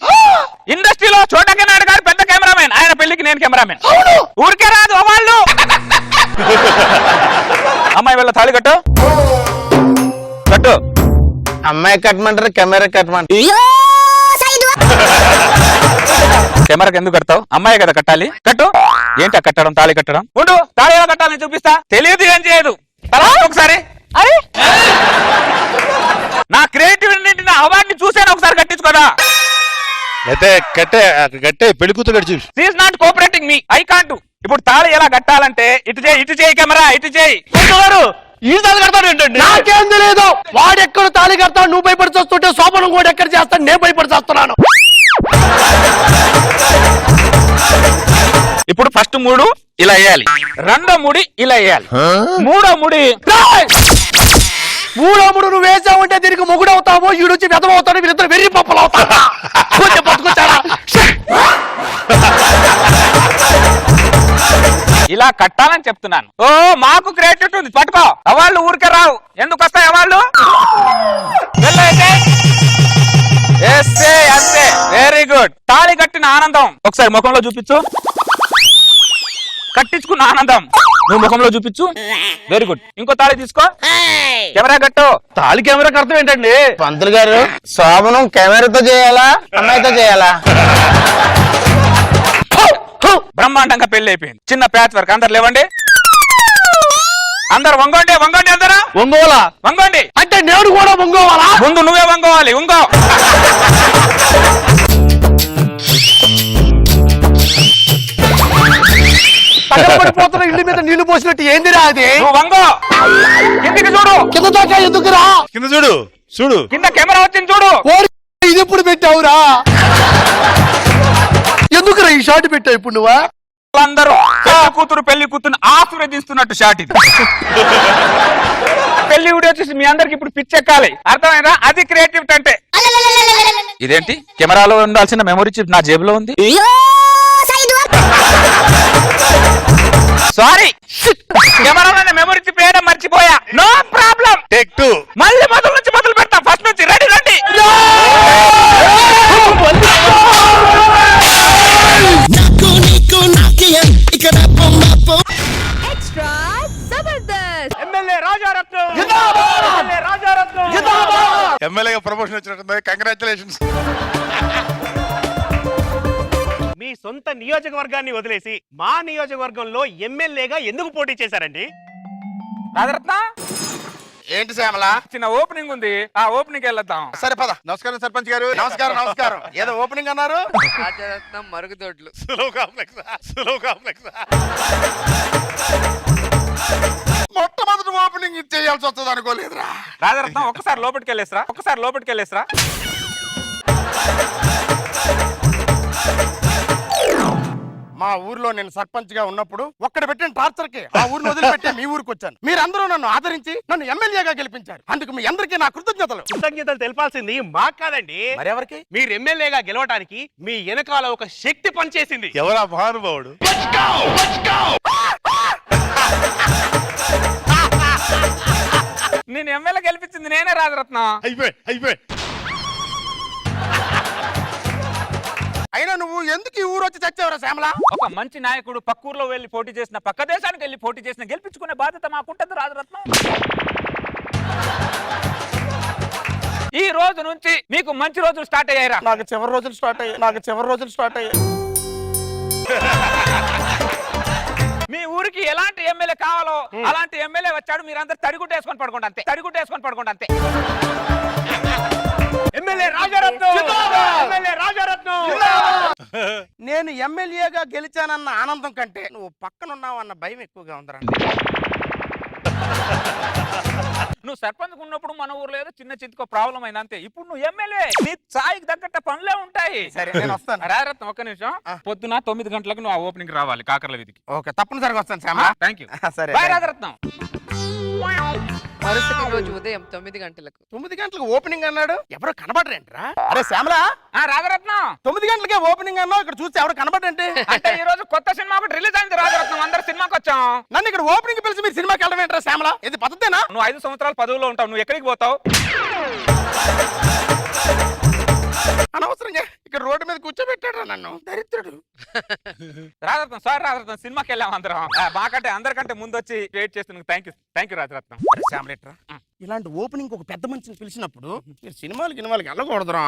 ఇండస్ట్రీలో చోటకే నాయుడు గారు పెద్ద కెమెరామెన్, ఆయన పెళ్లికి నేను కెమెరామెన్. ఊరికే రాదు వాళ్ళు. అమ్మాయి వెళ్ళ తాళి కట్టు కట్టు. అమ్మాయి కట్టమంటారు, కెమెరా కట్టమంటారు. కెమెరాకి ఎందుకు కడతావు? అమ్మాయి కదా కట్టాలి, కట్టు. ఏంటి కట్టడం? తాళి కట్టడం. ఉండు, తాళి ఎలా కట్టాలని చూపిస్తా. తెలియదు, ఏం చేయదు. తర్వాత ఒకసారి నా క్రియేటివిటీ నా అవార్డుని చూసాను, ఒకసారి కట్టించుకోదా? అయితే కట్టే పెళ్లి కూతురు కట్టి చూసి. Is not cooperating me, I can't. ఇప్పుడు తాళి ఎలా కట్టాలంటే ఇటు చేయి, ఇటు చేయి కెమెరా, ఇటు చేయి. ఈ తాళి కడతాడు ఏంటండి? నాకేం తెలియదు. వాడెక్కడ తాళి కడతాడు, నువ్వు భయపడి చూస్తుంటే శోభనం కూడా ఎక్కడ చేస్తాడు, నేను భయపడి చేస్తున్నాను. ఇప్పుడు ఫస్ట్ మూడు ఇలా వేయాలి, రెండో ముడి ఇలా వేయాలి, మూడో ముడి. మూడో మూడు నువ్వు వేసావంటే దీనికి మొగుడు అవుతావో, ఈడొచ్చి వెదవవుతాడు, వీళ్ళిద్దరు వెర్రి పప్పులు అవుతారా? కొంచెం బతుకొచ్చారా? ఇలా కట్టాలని చెప్తున్నాను. ఓ మాకు క్రియేటివిటీ ఉంది, పట్టుకో. అవాళ్ళు ఊరికే రావు. ఎందుకు వస్తాయి అవాళ్ళు? అంతే, వెరీ గుడ్. తాళి కట్టిన ఆనందం ఒకసారి ముఖంలో చూపించు. కట్టించుకున్న ఆనందం నువ్వు ముఖంలో చూపించు. Very good. ఇంకో తాళి తీసుకో, కెమెరా కట్టు. తాళి కెమెరా కడతాం ఏంటండి? పంతులు గారు, శోభనం కెమెరాతో చేయాలా, అమ్మాయితో చేయాలా? బ్రహ్మాండంగా పెళ్లి అయిపోయింది. చిన్న ప్యాచ్ వర్క్. అందరు లేవండి, అందరు వంగోండి, వంగోండి, అందరూ ఒంగోలా వంగోండి. అంటే నేను కూడా ఒంగోవాలా? ముందు నువ్వే వంగోవాలి, వంగో. పడిపోతున్న ఇల్లు మీద నీళ్లు పోసినట్టు ఏందిరా అది? నువ్వు వంగో, కిందికి చూడు. కింద దాకా ఎందుకురా? కింద చూడు, చూడు కింద కెమెరా వచ్చింది చూడు. ఇది ఎప్పుడు పెట్టావురా? ఎందుకురా ఈ షాట్ పెట్టావు ఇప్పుడు నువ్వా? అందరూ పెళ్లి కూతురు ఆశీర్వదిస్తున్నట్టు షాట్ ఇది. పెళ్లి వీడియో చూసి మీ అందరికి ఇప్పుడు పిచ్చెక్కాలి, అర్థమైందా? అది క్రియేటివిటీ అంటే. ఇదేంటి కెమెరాలో ఉండాల్సిన మెమరీ చిప్ నా జేబులో ఉంది. సారీ, కెమెరాలో మెమరీ చిప్ వేయడం మర్చిపోయా. No problem. టేక్ 2. మళ్ళీ మొదలు నుంచి మొదలు పెడతా, ఫస్ట్ నుంచి. రెడీ రండి. Extra Zabardast. ఎమ్మెల్యే రాజారత్నం, ఎమ్మెల్యేగా ప్రమోషన్ వచ్చినట్టుంది, కంగ్రాచులేషన్స్. మీ సొంత నియోజకవర్గాన్ని వదిలేసి మా నియోజకవర్గంలో ఎమ్మెల్యేగా ఎందుకు పోటీ చేశారండి? రాజరత్న, ఏంటి శ్యామల? చిన్న ఓపెనింగ్ ఉంది, ఆ ఓపెనింగ్ వెళ్దాం. సరే పద. నమస్కారం సర్పంచ్ గారు. నమస్కారం, నమస్కారం. ఏదో ఓపెనింగ్ అన్నారు? రాజరత్నం మరుగుదొడ్లు. సులువు కాంప్లెక్స్. మొట్టమొదటి ఓపెనింగ్ ఇది చేయాల్సి వస్తుంది అనుకోలేదురా. రాజరత్నం ఒక్కసారి లోపలికి వెళ్ళేసరా. మా ఊర్లో నేను సర్పంచ్ గా ఉన్నప్పుడు ఒక్కడ పెట్టిన టార్చర్ కి ఆ ఊరిని వదిలిపెట్టి మీ ఊరికి వచ్చాను. మీరందరూ నన్ను ఆదరించి నన్ను ఎమ్మెల్యేగా గెలిపించారు. అందుకు మీ అందరికీ నా కృతజ్ఞతలు. కృతజ్ఞతలు తెలపాల్సింది మాకు కాదండి, మరెవరికి? మీరు ఎమ్మెల్యేగా గెలవడానికి మీ వెనకాల ఒక శక్తి పనిచేసింది. ఎవరా మహానుభావుడు? నేను ఎమ్మెల్యే గెలిపించింది నేనే రాజరత్నం. అయిపోయి. అయినా నువ్వు ఎందుకు ఈ ఊరు వచ్చి చచ్చావురా శ్యామల? ఒక మంచి నాయకుడు పక్కూర్లో వెళ్ళి పోటీ చేసిన, పక్క దేశానికి వెళ్ళి పోటీ చేసిన గెలిపించుకునే బాధ్యత మాకుంటది రాజరత్నం. ఈ రోజు నుంచి మీకు మంచి రోజులు స్టార్ట్ అయ్యారా? నాకు చివరి రోజులు స్టార్ట్ అయ్యాయి. మీ ఊరికి ఎలాంటి ఎమ్మెల్యే కావాలో అలాంటి ఎమ్మెల్యే వచ్చాడు. మీరందరూ తడిగుడ్డ వేసుకొని పడుకోండి అంతే. ఎమ్మెల్యే రాజారత్నం. నేను ఎమ్మెల్యేగా గెలిచానన్న ఆనందం కంటే నువ్వు పక్కనున్నావు అన్న భయం ఎక్కువగా ఉందరా. నువ్వు సర్పంచ్ ఉన్నప్పుడు మన ఊర్లో ఏదో చిన్న చిత్కో ప్రాబ్లం అయింది అంతే. ఇప్పుడు నువ్వు ఎమ్మెల్యే, నీ స్థాయికి తగ్గట్ట పనులే ఉంటాయి. అబ్బాయి సరే నేను వస్తాను. రాజరత్నం ఒక్క నిమిషం. పొద్దున 9 గంటలకు నువ్వు ఆ ఓపెనింగ్ రావాలి కాకర్ల వీధికి. ఓకే తప్పనిసరిగా వస్తాను శ్యామల. Thank you. సరే బాయ్ రాజరత్నం. మరుసటి రోజు ఉదయం 9 గంటలకు 9 గంటలకు ఓపెనింగ్ అన్నాడు, ఎవరో కనబడరేంట్రా? అరే శ్యామల, రాజరత్నం 9 గంటలకే ఓపెనింగ్ అన్నావు, ఇక్కడ చూస్తే ఎవరు కనబడంటే? అంటే ఈ రోజు కొత్త సినిమా ఒకటి రిలీజ్ అయింది రాజరత్నం, అందరు సినిమాకి వచ్చాం. నన్ను ఇక్కడ ఓపెనింగ్ పిలిచి మీరు సినిమాకి వెళ్ళడం ఏంట్రా శ్యామల? ఇది పద్ధతేనా? నువ్వు 5 సంవత్సరాలు పదవులో ఉంటావు, నువ్వు ఎక్కడికి పోతావు? అనవసరంగా ఇక్కడ రోడ్డు మీద కూర్చోబెట్టాడు నన్ను, దరిద్రుడు. రాజరత్నం సారీ రాజరత్నం, సినిమాకి వెళ్ళాం అందరం. మాకంటే అందరికంటే ముందు వచ్చి వెయిట్ చేస్తున్నందుకు థ్యాంక్ యూ రాజరత్నం. శ్యామలేట్రా, ఇలాంటి ఓపెనింగ్ ఒక పెద్ద మనిషిని పిలిచినప్పుడు మీరు సినిమాలకి వెళ్ళకూడదురా.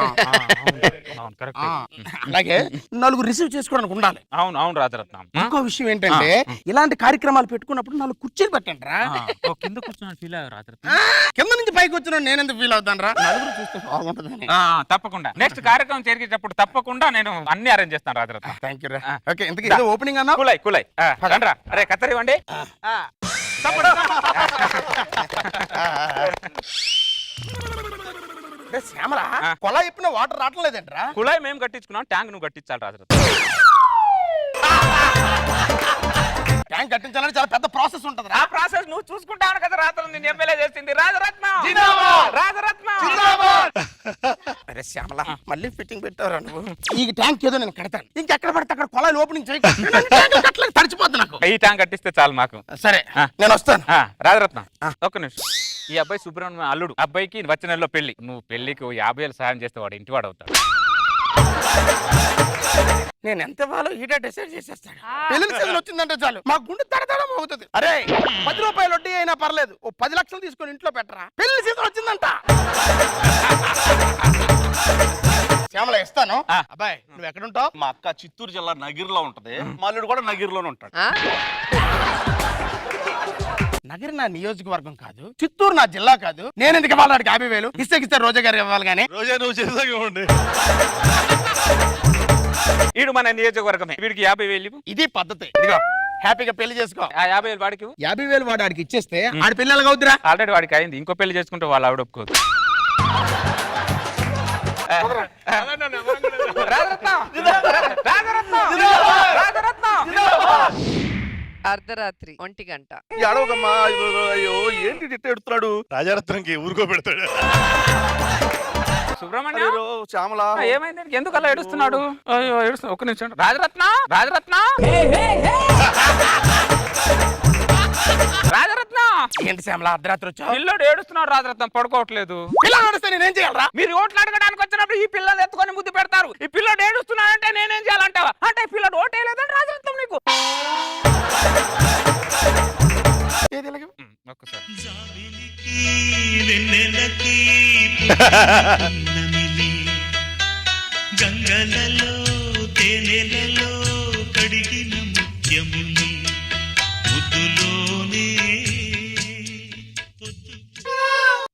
అవును కరెక్ట్. అలాగే నలుగురు రిసీవ్ చేసుకోవడానికి ఉండాలి. అవును రాజరత్నం. ఇంకో విషయం ఏంటంటే ఇలాంటి కార్యక్రమాలు పెట్టుకున్నప్పుడు 4 కుర్చీలు పెట్టండి రా. కింద కూర్చున్నాను ఫీల్ అయ్యారు రాజరత్నం. కింద నుంచి పైకి వచ్చిన నేను ఎందుకు ఫీల్ అవుతాను రా? నలుగురు చూస్తే బాగుంటుందని. తప్పకుండా నెక్స్ట్ కార్యక్రమం జరిగేటప్పుడు తప్పకుండా నేను అన్ని అరేంజ్ చేస్తాను రాజరత్నం. థ్యాంక్ యూ రా. ఓకే ఇంతకీ ఓపెనింగ్ అన్నా కులై రండ్రా. అరే కత్తరి ఇవ్వండి. శ్యామల, కొలా ఇప్పిన వాటర్ రావట్లేదంట్రా? కుళాయి మేము కట్టించుకున్నాం, ట్యాంక్ నువ్వు కట్టించాలి రాజరత్నం. ట్యాంక్ కట్టించాలని చాలా పెద్ద ప్రాసెస్ ఉంటది. ఆ ప్రాసెస్ నువ్వు చూసుకుంటావు కదా రాత్రి నేను ఎమ్మెల్యే చేసింది. రాజరత్నం రాజరత్నం. అరే శ్యామల, మళ్ళీ ఫిట్టింగ్ పెట్టారా నువ్వు? ఈ ట్యాంక్ ఏదో నేను కడతాను, ఇంకెక్కడ పడితే అక్కడ కొలాయిలు ఓపెనింగ్ చేయక తడిచిపోద్ది నాకు. ఈ ట్యాంక్ కట్టిస్తే చాలు మాకు. సరే నేను వస్తాను. రాజరత్నం ఒక్క నిమిషం. ఈ అబ్బాయి సుబ్రహ్మణ్యం అల్లుడు, అబ్బాయికి వచ్చే నెలలో పెళ్లి. నువ్వు పెళ్లికి 50,000 సాయం చేస్తే వాడు ఇంటివాడు అవుతాడు. నేను ఎంత ఇవ్వాలో ఈడే డిసైడ్ చేసేస్తాడు. పెళ్లి సీజన్ వచ్చిందంటే చాలు మా గుండె తడతడం అవుతుంది. అరే 10 రూపాయలు వడ్డీ అయినా పర్లేదు, ఓ 10 లక్షలు తీసుకొని ఇంట్లో పెట్టరా, పెళ్లి సీజన్ వచ్చిందంట. శ్యామల ఇస్తాను. అబ్బాయి నువ్వు ఎక్కడుంటావు? మా అక్క చిత్తూరు జిల్లా నగిరిలో ఉంటది, మల్లుడు కూడా నగిరిలోనే ఉంటాడు. నగరి నా నియోజకవర్గం కాదు, చిత్తూరు నా జిల్లా కాదు. నేను ఎందుకు ఇవ్వాలి వాడికి 50,000? ఇస్తే రోజా గారు ఇవ్వాలి కానీ. రోజా నువ్వు చేసామండి. వీడు మన నియోజకవర్గమే, వీడికి 50,000 ఇది పద్ధతి. ఇదిగో హ్యాపీగా పెళ్లి చేసుకో. ఆ 50,000 వాడికి 50,000 వాడు ఆడికి ఇచ్చేస్తే ఆడి పిల్లలు అవుతురా. ఆల్రెడీ వాడికి అయింది, ఇంకో పెళ్లి చేసుకుంటే వాళ్ళు ఆవిడ ఒప్పుకోదు. అర్ధరాత్రి 1 గంట అడవకమ్మా, అయ్యో ఏంటి తిట్ట ఎడుతున్నాడు? రాజారత్నంకి ఊరుకో పెడతాడు. సుబ్రహ్మణ్యం శ్యామల ఏమైంది? ఎందుకు అలా ఏడుస్తున్నాడు? అయ్యో ఏడుస్తున్నా. ఒక్క నిమిషం. రాజరత్న ఏంటి శ్యామల అర్ధరాత్రి వచ్చావు? పిల్లోడు ఏడుస్తున్నాడు రాజరత్నం, పడుకోవట్లేదు. పిల్లలు నడిస్తే నేనేం చేయాలరా? మీరు ఓట్లు అడగడానికి వచ్చినప్పుడు ఈ పిల్లలు ఎత్తుకొని ముద్దు పెడతారు. ఈ పిల్లోడు ఏడుస్తున్నాడంటే నేనేం చేయాలంటావా? అంటే ఈ పిల్లోడు ఓటేయలేదని రాజరత్నం నీకు. ఒక్కసారి గంగలలో తేనెలలో కడిగిన ముత్యముని ముద్దులోనే.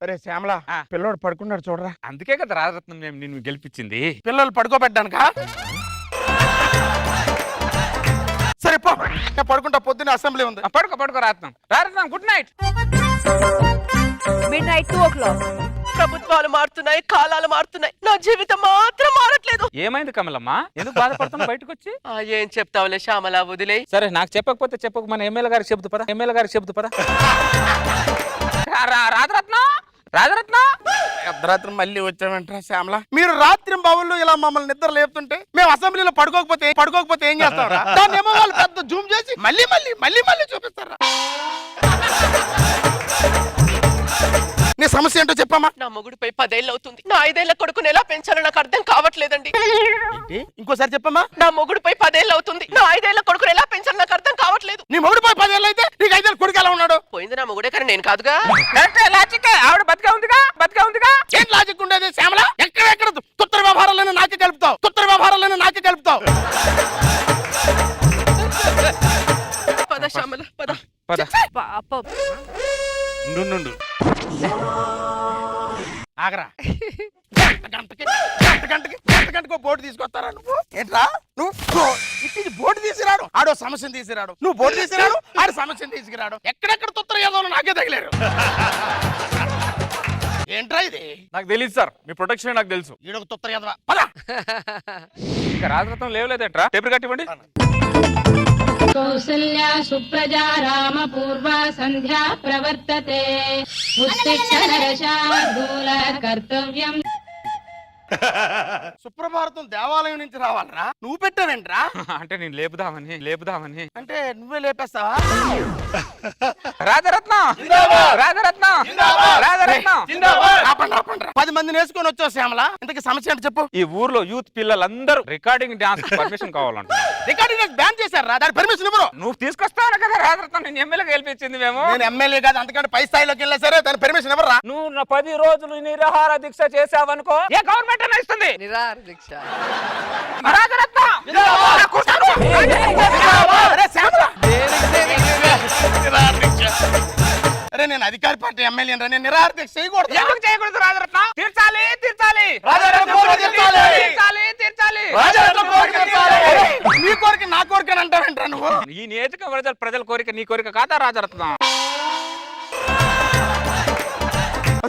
అరే శ్యామల, పిల్లోడు పడుకున్నాడు చూడరా. అందుకే కదా రాజరత్నం మేము నిన్ను గెలిపించింది. పిల్లలు పడుకోబెట్టానుకా? సరే పో, నేను పడుకుంటా, పొద్దున్న అసెంబ్లీ ఉంది. పడుకో Rajaratnam good night. midnight 2 o'clock ప్రభుత్వాలు మారుతున్నాయి, కాలాలు మారుతున్నాయి, నా జీవితం మాత్రం మారట్లేదు. ఏమైంది కమలమ్మ? ఎందుకు బాధపడతాం బయటకు వచ్చి? ఏం చెప్తావులే శ్యామలా, వదిలే. సరే నాకు చెప్పకపోతే చెప్పకు, మన ఎమ్మెల్యే గారికి చెబుతూ పదా. రాజరత్న అర్ధరాత్రి మళ్ళీ వచ్చామంటారా శ్యామల? మీరు రాత్రి బావుల్లో ఇలా మమ్మల్ని నిద్ర లేపుతుంటే మేము అసెంబ్లీలో పడుకోకపోతే ఏం చేస్తారా? దాన్ని ఏమో వాళ్ళు పెద్ద జూమ్ చేసి మళ్ళీ చూపిస్తారా? నీ సమస్య ఏంటో చెప్పమ్మా. నా మొగుడిపై 10 ఏళ్ళు అవుతుంది. నా 5 ఏళ్ల కొడుకుని ఎలా పెంచాలో నాకు అర్థం కావట్లేదండి. ఇంకోసారి చెప్పమ్మా. నా మొగుడిపై 10 ఏళ్ళు అవుతుంది. నా 5 ఏళ్ల కొడుకుని ఎలా పెంచాలో నాకు అర్థం కావట్లేదు. నీ మొగుడిపై 10 ఏళ్ళు అయితే నీకు 5 ఏళ్ళ కొడుకు ఎలా ఉన్నాడు? పోయింది నా మొగుడే కానీ నేను కాదుగా. ఆవిడ బతిగా ఉందిగా. ఏం లాజిక్ ఉండేది శ్యామల? ఎక్కడ తుత్తర వ్యవహారాలను నాకే కలుపుతావు. పద శ్యామల పద. పాపం నుండు ఆగరా. గంటకి బోర్డు తీసుకొస్తారా నువ్వు? ఏంట్రా నువ్వు ఇట్టి బోర్డు తీసుకురాడు, ఆడో సమస్యను తీసుకురాడు. నువ్వు బోర్డు తీసుకురాడు, ఆడు సమస్యను తీసుకురాడు. ఎక్కడెక్కడ తుత్తర ఏదో నాకే తగిలేరు. ఏంట్రా ఇది? నాకు తెలియదు సార్, మీ ప్రొటెక్షన్ నాకు తెలుసు. ఈడొక తొత్తర ఎదవా. పద. ఇంకా రాజరత్నం లేవలేదేంట్రా? టేపులు కట్టివ్వండి. కౌసల్యా సుప్రజా రామ పూర్వ సంధ్యా ప్రవర్తతే ఉత్తిష్ట నరశార్దూల కర్తవ్యం. సుప్రభారతం దేవాలయం నుంచి రావాలరా? నువ్వు పెట్టావేంట్రా? అంటే నేను లేపుదామని అంటే నువ్వే లేపేస్తావా? రాజరత్నం రాజరత్నం రాజరత్నం. ఆపండి. 10 మందిని వేసుకొని వచ్చావు శ్యామల. ఇంతకీ సమస్య అంటే చెప్పు. ఈ ఊర్లో యూత్ పిల్లలందరూ రికార్డింగ్ డాన్స్ పర్మిషన్ కావాలంట. రికార్డింగ్ డాన్స్ బ్యాన్ చేశారు. దాని పర్మిషన్ ఇవ్వరు. నువ్వు తీసుకొస్తావు కదా రాజరత్నం, నేను ఎమ్మెల్యే గెలిపించింది మేము. నేను ఎమ్మెల్యే కాదు, అంతకంటే పై స్థాయిలోకి వెళ్ళా సరే దాని పర్మిషన్ ఇవ్వరా? నువ్వు 10 రోజులు నిరాహార దీక్ష చేసావనుకో, ఏ గవర్నమెంట్ అన్నా ఇస్తుంది. నిరాహార దీక్ష. రాజరత్నం అరే శ్యామల, అరే నేను అధికార పార్టీ ఎమ్మెల్యే రా, నేను నిరాహార దీక్ష చేయకూడదు. ఎందుకు చేయకూడదు రాజరత్నం? తీర్చాలి. నీ కోరిక నా కోరిక అని అంటావేంట్రా నువ్వు? ఈ నియోజక ప్రజల కోరిక నీ కోరిక కాదా రాజరత్నం?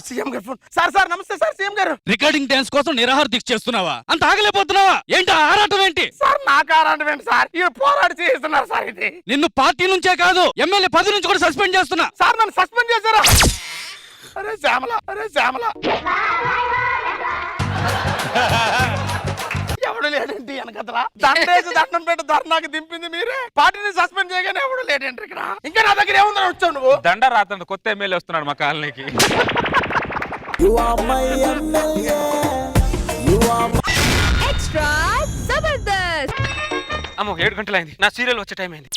సీఎం గారు ఫోన్. సార్ నమస్తే సార్. సీఎం గారు, రికార్డింగ్ డాన్స్ కోసం నిరాహార దీక్ష చేస్తున్నావా? అంత ఆగలేకపోతున్నావా? ఏంటి ఆరాటం ఏంటి? సార్ నాకు ఆరాటం ఏంటి సార్? ఈ పోరాడి చేస్తున్నారు సార్. ఇది నిన్ను పార్టీ నుంచే కాదు ఎమ్మెల్యే పదవి నుంచి కూడా సస్పెండ్ చేస్తున్నా. సార్ నన్ను సస్పెండ్ చేశారా? అరే శ్యామల ఎవడు లేడేంటి వెనకతలా? దండేసి దండం పెట్టి ధర్నాకి దింపింది మీరే. పార్టీని సస్పెండ్ చేయగానే ఎవడు లేడేంటి ఇక్కడ? ఇంకా నా దగ్గర ఏముందని వచ్చావు నువ్వు? దండ రాత్రి కొత్త ఎమ్మెల్యే వస్తున్నాడు మా కాలనీకి. ఎక్స్ట్రా జబర్దస్త్. అమ్మో 7 గంటలైంది, నా సీరియల్ వచ్చే టైం అయింది.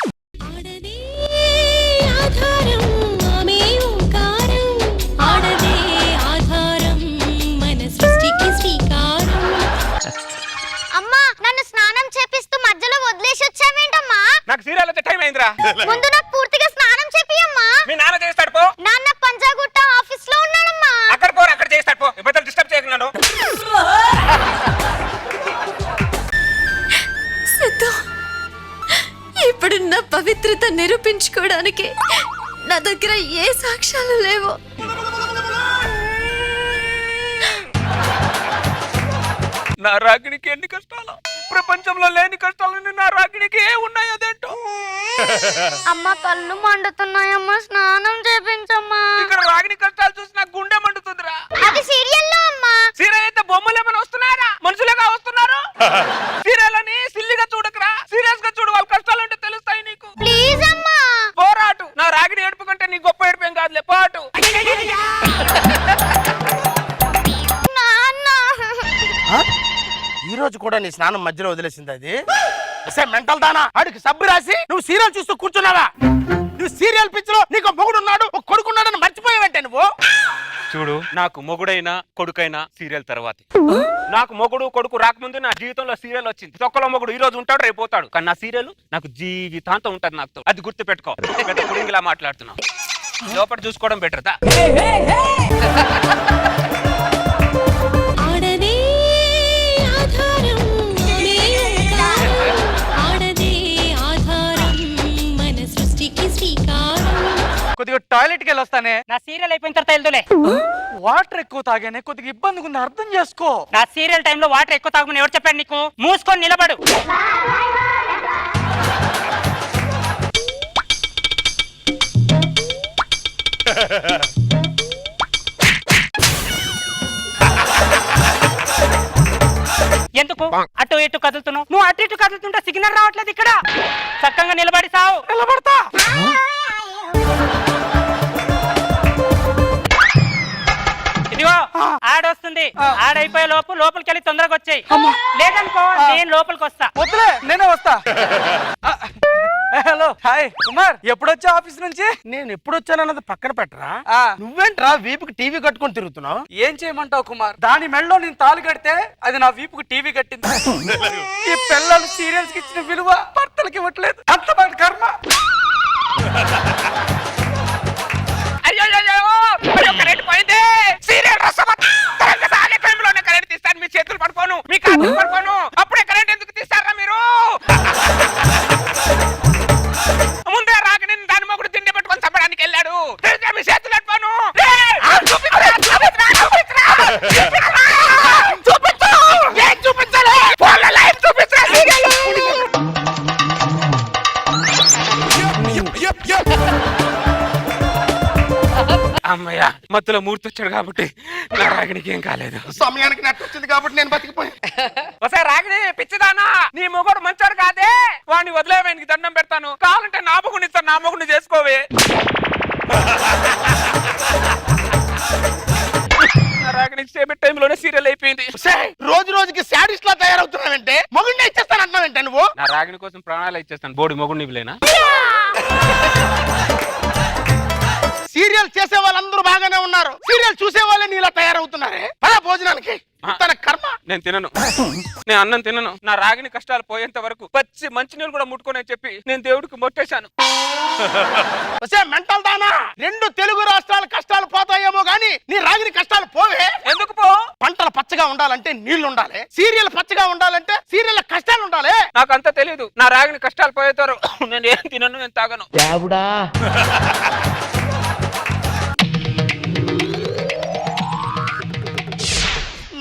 అమ్మా నన్ను స్నానం చేపిస్తూ మధ్యలో వదిలేసి వచ్చావేంటమ్మా? నాకు సీరియల్ వచ్చే టైం అయిందిరా. ముందు నాకు పూర్తిగా స్నానం చేపియమ్మా. మీ నాన్న చేస్తాడు పో. నాన్న పంజాగుట్ట ఆఫీస్ లో ఉన్నాడమ్మా. అక్కడ పో, అక్కడ చేస్తాడు పో. ఇబ్బందులు డిస్టర్బ్ చేయకున్నాను. ఇప్పుడు నా పవిత్రత నిరూపించుకోవడానికి నా దగ్గర ఏ సాక్ష్యాలు లేవు. నా రాగిణికి ఎన్ని కష్టాలు, ప్రపంచంలో లేని కష్టాలు నా రాగిణికి ఏ ఉన్నాయో అదేంటో. అమ్మ కళ్ళు మండుతున్నాయమ్మా, స్నానం చేపించమ్మా. ఇక్కడ రాగిణి కష్టాలు చూసి నాకు గుండె మండుతుందిరా. అది సీరియల్లో అమ్మా. సీరియల్ అయితే బొమ్మలు ఏమైనా వస్తున్నారా? మనుషులుగా వస్తున్నారు. సీరియల్ అని సిల్లిగా చూడకరా, సీరియస్ గా చూడు. వాళ్ళ కష్టాలు అంటే తెలుస్తాయి నీకు. ప్లీజ్ అమ్మా. పోరాటు. నా రాగిణి ఏడుపు కంటే నీ గొప్ప ఏడుపు ఏం కాదులే, పాటు. ఈ రోజు కూడా నీ స్నానం మధ్యలో వదిలేసింది అది. మెంటల్ దానా? ఆడికి సబ్బు రాసి నువ్వు సీరియల్ చూస్తూ కూర్చున్నావా? నువ్వు సీరియల్ పిచ్చిలో నీకు మొగుడున్నాడు, ఒక కొడుకున్నాడని మర్చిపోయావంటే నువ్వు. చూడు, నాకు మొగుడైనా కొడుకైనా సీరియల్ తర్వాత. నాకు మొగుడు కొడుకు రాకముందు నా జీవితంలో సీరియల్ వచ్చింది. తొక్కలో మొగుడు ఈ రోజు ఉంటాడు, రేపు పోతాడు. కానీ నా సీరియల్ నాకు జీవితాంతం ఉంటది. నాకు అది గుర్తు పెట్టుకో. పెద్ద కుడింగిలా మాట్లాడుతున్నావు. లోపల చూసుకోవడం బెటర్ దా. కొద్దిగా టాయిలెట్ కి వెళ్ళొస్తానే. నా సీరియల్ అయిపోయిన తర్వాత వెళ్దులే. వాటర్ ఎక్కువ తాగానే కొద్దిగా ఇబ్బందిగా ఉంది, అర్థం చేసుకో. నా సీరియల్ టైంలో వాటర్ ఎక్కువ తాగమని ఎవరు చెప్పాడు నీకు? మూసుకొని నిలబడు. ఎందుకు అటు ఇటు కదులుతున్నావు? నువ్వు అటు ఇటు కదులుతుంటే సిగ్నల్ రావట్లేదు ఇక్కడ. చక్కగా నిలబడి సావు. నిలబడతా. ఇదిగో ఆడొస్తుంది. ఆడైపోయే లోపలికి వెళ్ళి తొందరగా వచ్చాయి. లేదనుకో నేను లోపలికి వస్తా. వద్దులే, నేనే వస్తా. Hello, hi Kumar. ఎప్పుడొచ్చా ఆఫీస్ నుంచి? నేను ఎప్పుడు వచ్చానన్నది పక్కన పెట్టరా. నువ్వేంట్రా వీపుకి టీవీ కట్టుకొని తిరుగుతున్నావు? ఏం చేయమంటావు కుమార్? దాని మెడలో నేను తాళి కడితే అది నా వీపుకు టీవీ కట్టింది. ఈ పిల్లలు సీరియల్స్ కి ఇచ్చిన విలువ భర్తలకి ఇవ్వట్లేదు. అంత మన కర్మ. కరెంట్ పోయింది. సీరియల్ కరెంట్ తీస్తాను. మీ చేతులు పడుకోను, మీ కాళ్ళు పడుకోను. అప్పుడే కరెంట్ ఎందుకు తీస్తారా మీరు? ముందే రాకని దాని మొగుడు తిండి పెట్టుకొని చంపడానికి వెళ్ళాడు. మీ చేతులు పడుకోను. అమ్మయ్య మత్తులో మూర్తి వచ్చాడు కాబట్టి నా రాగినికి ఏం కాలేదు. సమయానికి నెట్ వచ్చింది కాబట్టి నేను బతికిపోయాను. ఒకసారి రాగిని పిచ్చిదానా, నీ మొగుడు మంచోడు కాదే, వాడిని వదిలేవే, నీకు దండం పెడతాను, కావాలంటే నా మొగుడిని ఇస్తాను, నా మొగుడిని చేసుకోవే. రాగిని సేపే టైంలోనే సీరియల్ అయిపోయింది. రోజు రోజుకి శాడిస్ట్ లా తయారవుతున్నావంటే మొగుడిని ఇచ్చేస్తాను అంటున్నావంటే నువ్వు. నా రాగిని కోసం ప్రాణాలు ఇచ్చేస్తాను, బోడి మొగుడిని ఇవ్వలేనా? సీరియల్ చేసే వాళ్ళందరూ బాగానే ఉన్నారు, సీరియల్ చూసే వాళ్ళే నీలా తయారవుతున్నారే. పద భోజనానికి. తన కర్మ. నేను తినను, నేను అన్నం తినను. నా రాగిని కష్టాలు పోయేంత వరకు పచ్చి మంచినీళ్ళు కూడా ముట్టుకోనని చెప్పి నేను దేవుడికి మొట్టేశాను. మెంటల్ దానా, 2 తెలుగు రాష్ట్రాల కష్టాలు పోతాయేమో గానీ నీ రాగిని కష్టాలు పోవే. ఎందుకు పో? పంటలు పచ్చగా ఉండాలంటే నీళ్లు ఉండాలి, సీరియల్ పచ్చగా ఉండాలంటే సీరియల్ కష్టాలు ఉండాలి. నాకు అంతా తెలియదు. నా రాగిని కష్టాలు పోయేతారు. నేను ఏం తినను, నేను తాగను. దేవుడా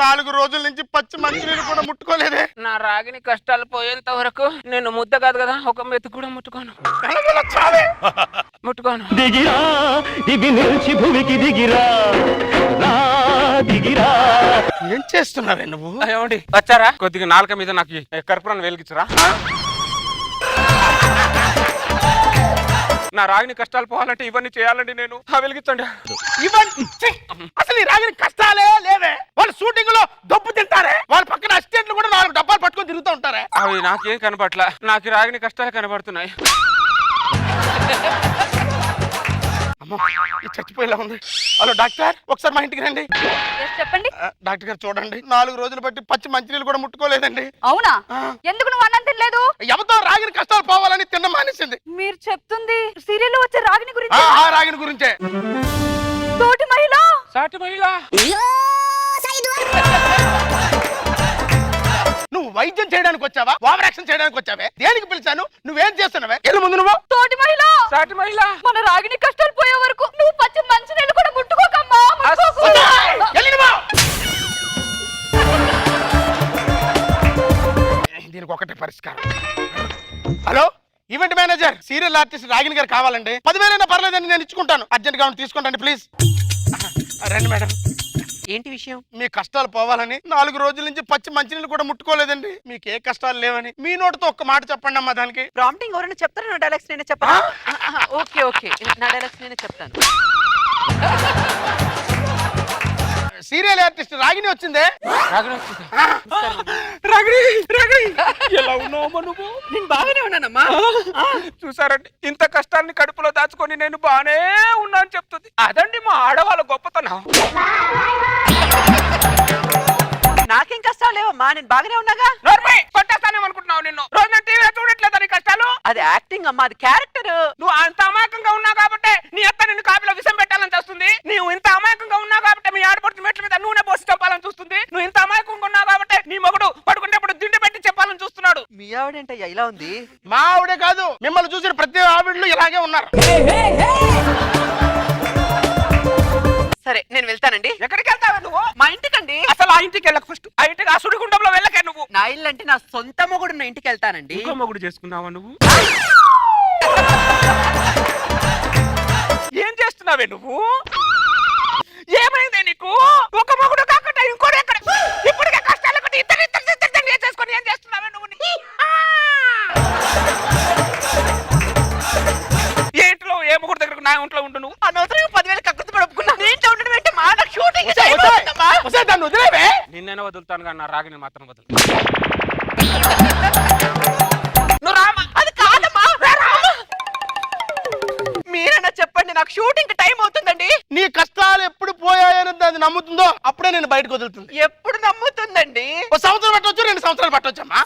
4 రోజుల నుంచి పచ్చి మంచినీళ్ళు కూడా ముట్టుకోలేదే. నా రాగిని కష్టాలు పోయేంత వరకు నేను ముద్ద కాదు కదా, ఒక మెతుకు కూడా ముట్టుకోను. ముట్టుకోను. దిగిరా దిగి నిలిచి భూమికి దిగిరా దిగిరా. ఏం చేస్తున్నావే నువ్వు? ఏమండి వచ్చారా? కొద్దిగా నాలుక మీద నాకు కర్పూరాన్ని వెలిగించరా? నా రాగిని కష్టాలు పోవాలంటే ఇవన్నీ చేయాలండి నేను. వెలిగించండి. అసలు ఈ రాగిని కష్టాలే లేవే. వాళ్ళు షూటింగ్ లో దొప్పు తింటారే, వాళ్ళ పక్కన అసిస్టెంట్లు కూడా 4 డబ్బాలు పట్టుకొని తిరుగుతూ ఉంటారే. అవి నాకేం కనపట్ల, నాకు రాగిని కష్టాలు కనబడుతున్నాయి. చచ్చిపోయేలా ఉంది. హలో డాక్టర్, ఒకసారి మా ఇంటికి రండి. చెప్పండి. డాక్టర్ గారు చూడండి, 4 రోజులు బట్టి పచ్చి మంచినీళ్ళు కూడా ముట్టుకోలేదండి. అవునా? ఎందుకు నువ్వు అన్నం తినలేదు? ఎవతో రాగిని కష్టాలు పోవాలని తిన్న మానేసింది. మీరు చెప్తుంది సీరియల్ వచ్చే రాగిని గురించి? రాగిని గురించే. తోటి మహిళ, సాటి మహిళ. నువ్వు వైద్యం చేయడానికి వచ్చావా, ఓవర్ యాక్షన్ చేయడానికి వచ్చావే? దేనికి పిలిచాను? నువ్వేం చేస్తున్నావే? ఎల్లు ముందు నువ్వు. తోటి మహిళ, సాటి మహిళ. మన రాగిని కష్టాలు పోయే వరకు నువ్వు పచ్చి మంచి నీళ్ళు కూడా ముట్టుకోకమ్మా. దీనికి ఒకటే పరిష్కారం. Hello event manager, serial artist Ragini గారు కావాలండి. 10,000 పర్లేదండి, నేను ఇచ్చుకుంటాను. అర్జెంట్ గా తీసుకోండి ప్లీజ్. రండి మేడం. ఏంటి విషయం? మీ కష్టాలు పోవాలని 4 రోజుల నుంచి పచ్చి మంచినీళ్ళు కూడా ముట్టుకోలేదండి. మీకు ఏ కష్టాలు లేవని మీ నోటితో ఒక్క మాట చెప్పండి అమ్మా. దానికి ప్రాంప్టింగ్ ఎవరైనా చెప్తారా? నా డైలాగ్స్ నేనే చెప్పాను. ఓకే ఓకే, నా డైలాగ్స్ నేనే చెప్తాను. సీరియల్ ఆర్టిస్ట్ రాగిని వచ్చిందే. ఎలా ఉన్నావమ్మా నువ్వు? నేను బాగానే ఉన్నానమ్మా. చూసారండి, ఇంత కష్టాన్ని కడుపులో దాచుకొని నేను బానే ఉన్నా అని చెప్తుంది. అదండి మా ఆడవాళ్ళ గొప్పతనం. నాకేం కష్టాలు లేవమ్మా, నేను బాగానే ఉన్నాగా. కొట్టేస్తానేమనుకుంటున్నావు నిన్ను? రోజు నేను టీవీ చూడట్లేదా నీ కష్టాలు? అది యాక్టింగ్ అమ్మా, అది క్యారెక్టర్. నువ్వు అంత అమాయకంగా ఉన్నావు కాబట్టి నీ అత్త నిన్ను కాపీలో విషం పెట్టాలని చూస్తుంది. నువ్వు ఇంత అమాయకంగా ఉన్నావు కాబట్టి మీ ఆడపడుచు మెట్ల మీద నూనె పోసి చెప్పాలని చూస్తుంది. నువ్వు ఇంత అమాయకంగా ఉన్నావు కాబట్టి నీ మొగుడు పడుకునేప్పుడు దిండు పెట్టి చెప్పాలని చూస్తున్నాడు. మీ ఆవిడేంటయ్యా ఇలా ఉంది? మా ఆవిడే కాదు, మిమ్మల్ని చూసిన ప్రతి ఆవిడలు ఇలాగే ఉన్నారు. సరే నేను వెళ్తానండి. ఎక్కడికి వెళ్తావా నువ్వు? మా ఇంటికండి. అసలు ఆ ఇంటికి వెళ్ళక ఫస్ట్. ఆ ఇంటికి ఆ సుడిగుండంలో వెళ్ళకే నువ్వు. నా ఇల్లు అంటే నా సొంత మొగుడు నా ఇంటికి వెళ్తానండి. ఇంకో మొగుడు చేసుకున్నావా నువ్వు? ఏం చేస్తున్నావే నువ్వు? ఏమైందే నీకు? ఒక మొగుడు కాకుండా ఇంకోటి ఎక్కడ? ఇప్పటికే కష్టాలు కొట్టి ఇద్దరు చేసుకొని ఏం చేస్తున్నావే నువ్వు? ఏ ఇంట్లో ఏ మొగుడు దగ్గరకు నా ఇంట్లో ఉండు నువ్వు? అనవసరంగా 10,000 కక్కుతు పడుకున్నా. నీ ఇంట్లో ఉండడం ఏంటి? మా షూటింగ్ దాన్ని వదిలేవే. నిన్నైనా వదులుతాను కానీ నా రాగిని మాత్రం వదులు. నువ్వు రామా. అది కాదమ్మా. మీరైనా చెప్పండి, నాకు షూటింగ్ టైం అవుతుందండి. నీ కష్టాలు ఎప్పుడు పోయాయని అది నమ్ముతుందో అప్పుడే నేను బయటకు వదులుతుంది. ఎప్పుడు నమ్ముతుందండి? 1 సంవత్సరం పట్టవచ్చు, 2 సంవత్సరాలు పట్టొచ్చమ్మా.